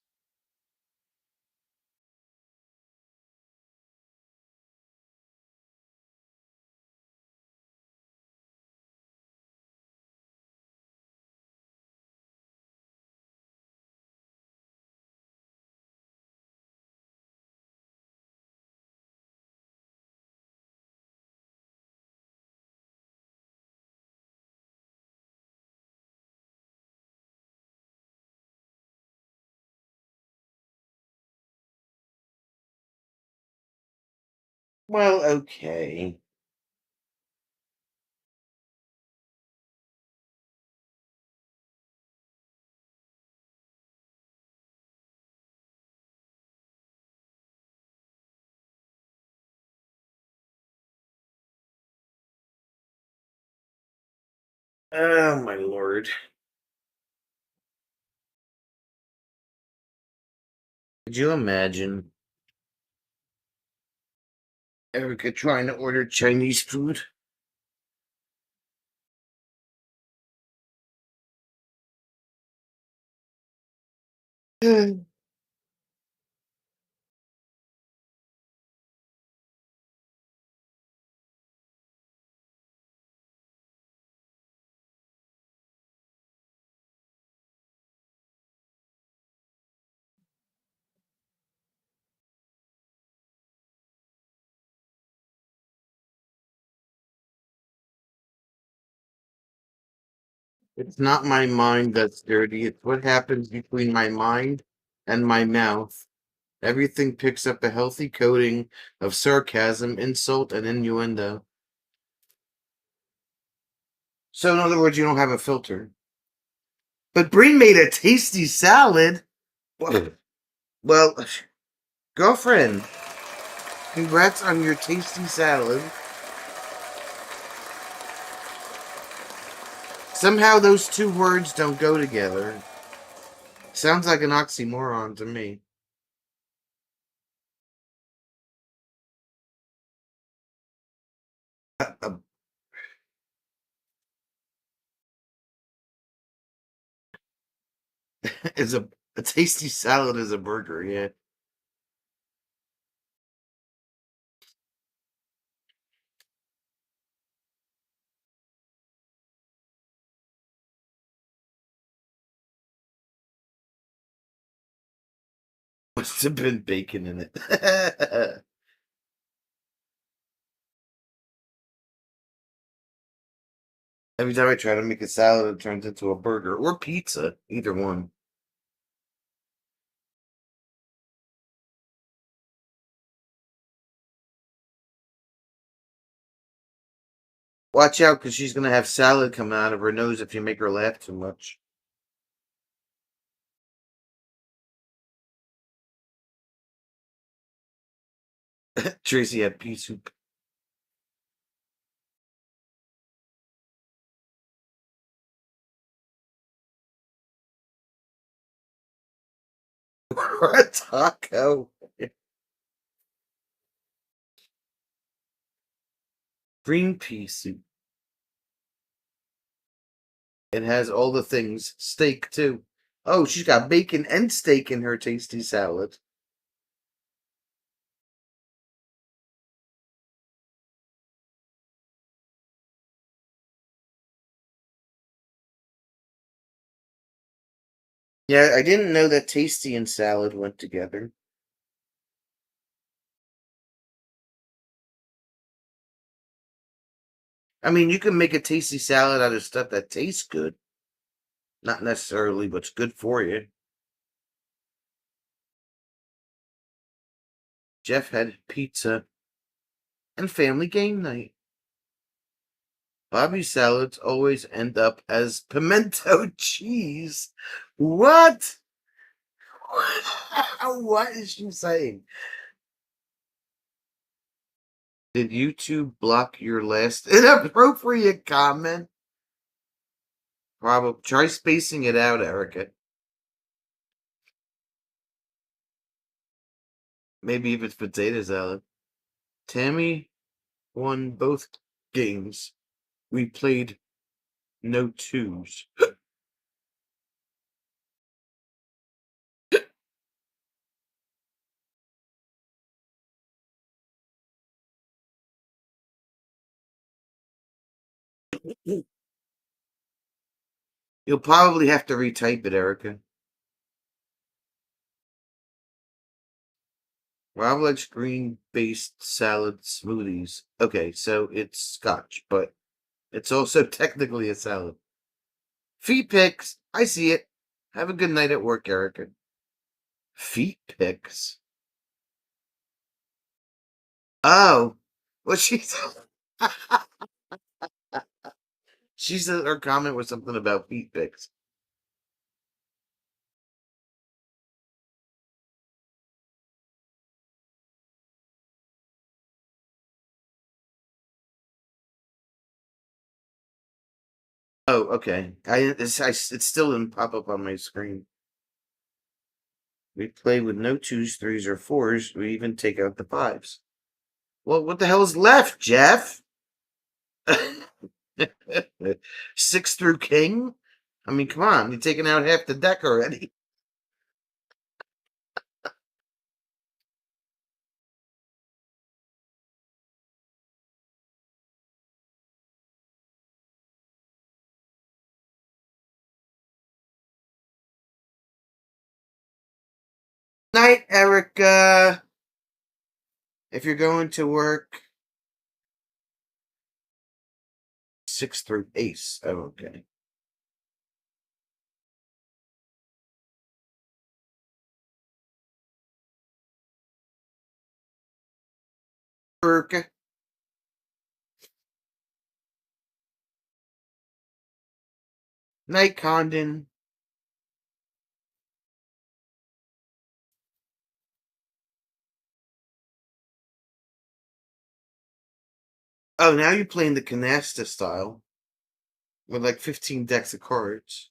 Well, okay. Oh my lord. Could you imagine Erica trying to order Chinese food? It's not my mind that's dirty. It's what happens between my mind and my mouth. Everything picks up a healthy coating of sarcasm, insult, and innuendo. So, in other words, you don't have a filter. But Breen made a tasty salad. Well, girlfriend, congrats on your tasty salad. Somehow those two words don't go together. Sounds like an oxymoron to me. A, is a tasty salad is a burger, yeah. Must have been bacon in it. Every time I try to make a salad, it turns into a burger or pizza. Either one. Watch out, because she's going to have salad coming out of her nose if you make her laugh too much. Tracy had pea soup. Or a taco. Green pea soup. It has all the things. Steak, too. Oh, she's got bacon and steak in her tasty salad. Yeah, I didn't know that tasty and salad went together. I mean, you can make a tasty salad out of stuff that tastes good. Not necessarily what's good for you. Jeff had pizza and family game night. Bobby's salads always end up as pimento cheese. What? What is she saying? Did YouTube block your last inappropriate comment? Probably. Try spacing it out, Erica. Maybe if it's potato salad. Tammy won both games. We played no twos. You'll probably have to retype it, Erica. Rob likes green-based salad smoothies. Okay, so it's scotch, but it's also technically a salad. Feet pics. I see it. Have a good night at work, Erica. Feet pics. Oh, well, she said her comment was something about feet pics. Oh, okay. It still didn't pop up on my screen. We play with no twos, threes, or fours. We even take out the fives. Well, what the hell's left, Jeff? Six through king? I mean, come on. You're taking out half the deck already. Night, Erica. If you're going to work, six through ace. Oh, okay. Work. Night, Condon. Oh, now you're playing the canasta style with like 15 decks of cards.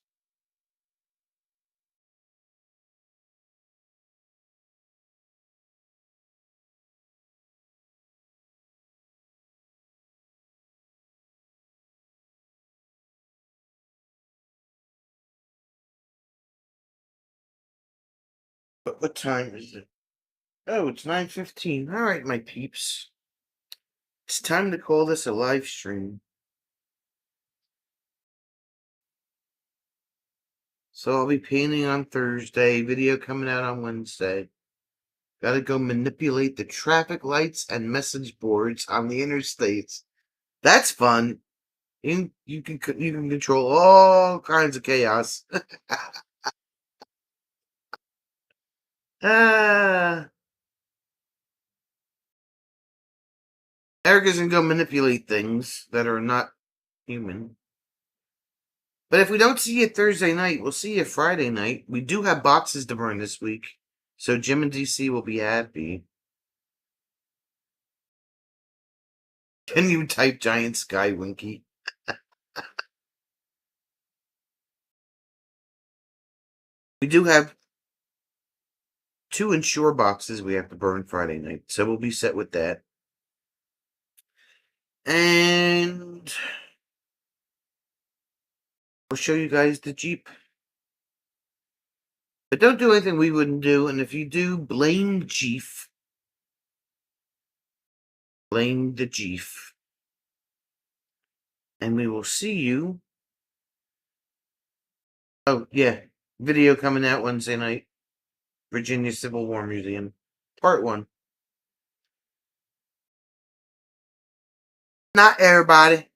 But what time is it? Oh, it's 9:15. All right, my peeps. It's time to call this a live stream. So I'll be painting on Thursday, video coming out on Wednesday. Gotta go manipulate the traffic lights and message boards on the interstates. That's fun. You can control all kinds of chaos. Ah, Erica's gonna go manipulate things that are not human. But if we don't see you Thursday night, we'll see you Friday night. We do have boxes to burn this week, so Jim and DC will be happy. Can you type Giant Sky Winky? We do have 2 Ensure boxes we have to burn Friday night, so we'll be set with that. And I'll show you guys the Jeep. But don't do anything we wouldn't do, and if you do, blame Jeep. Blame the Jeep. And we will see you. Oh, yeah. Video coming out Wednesday night. Virginia Civil War Museum. Part 1. Not everybody.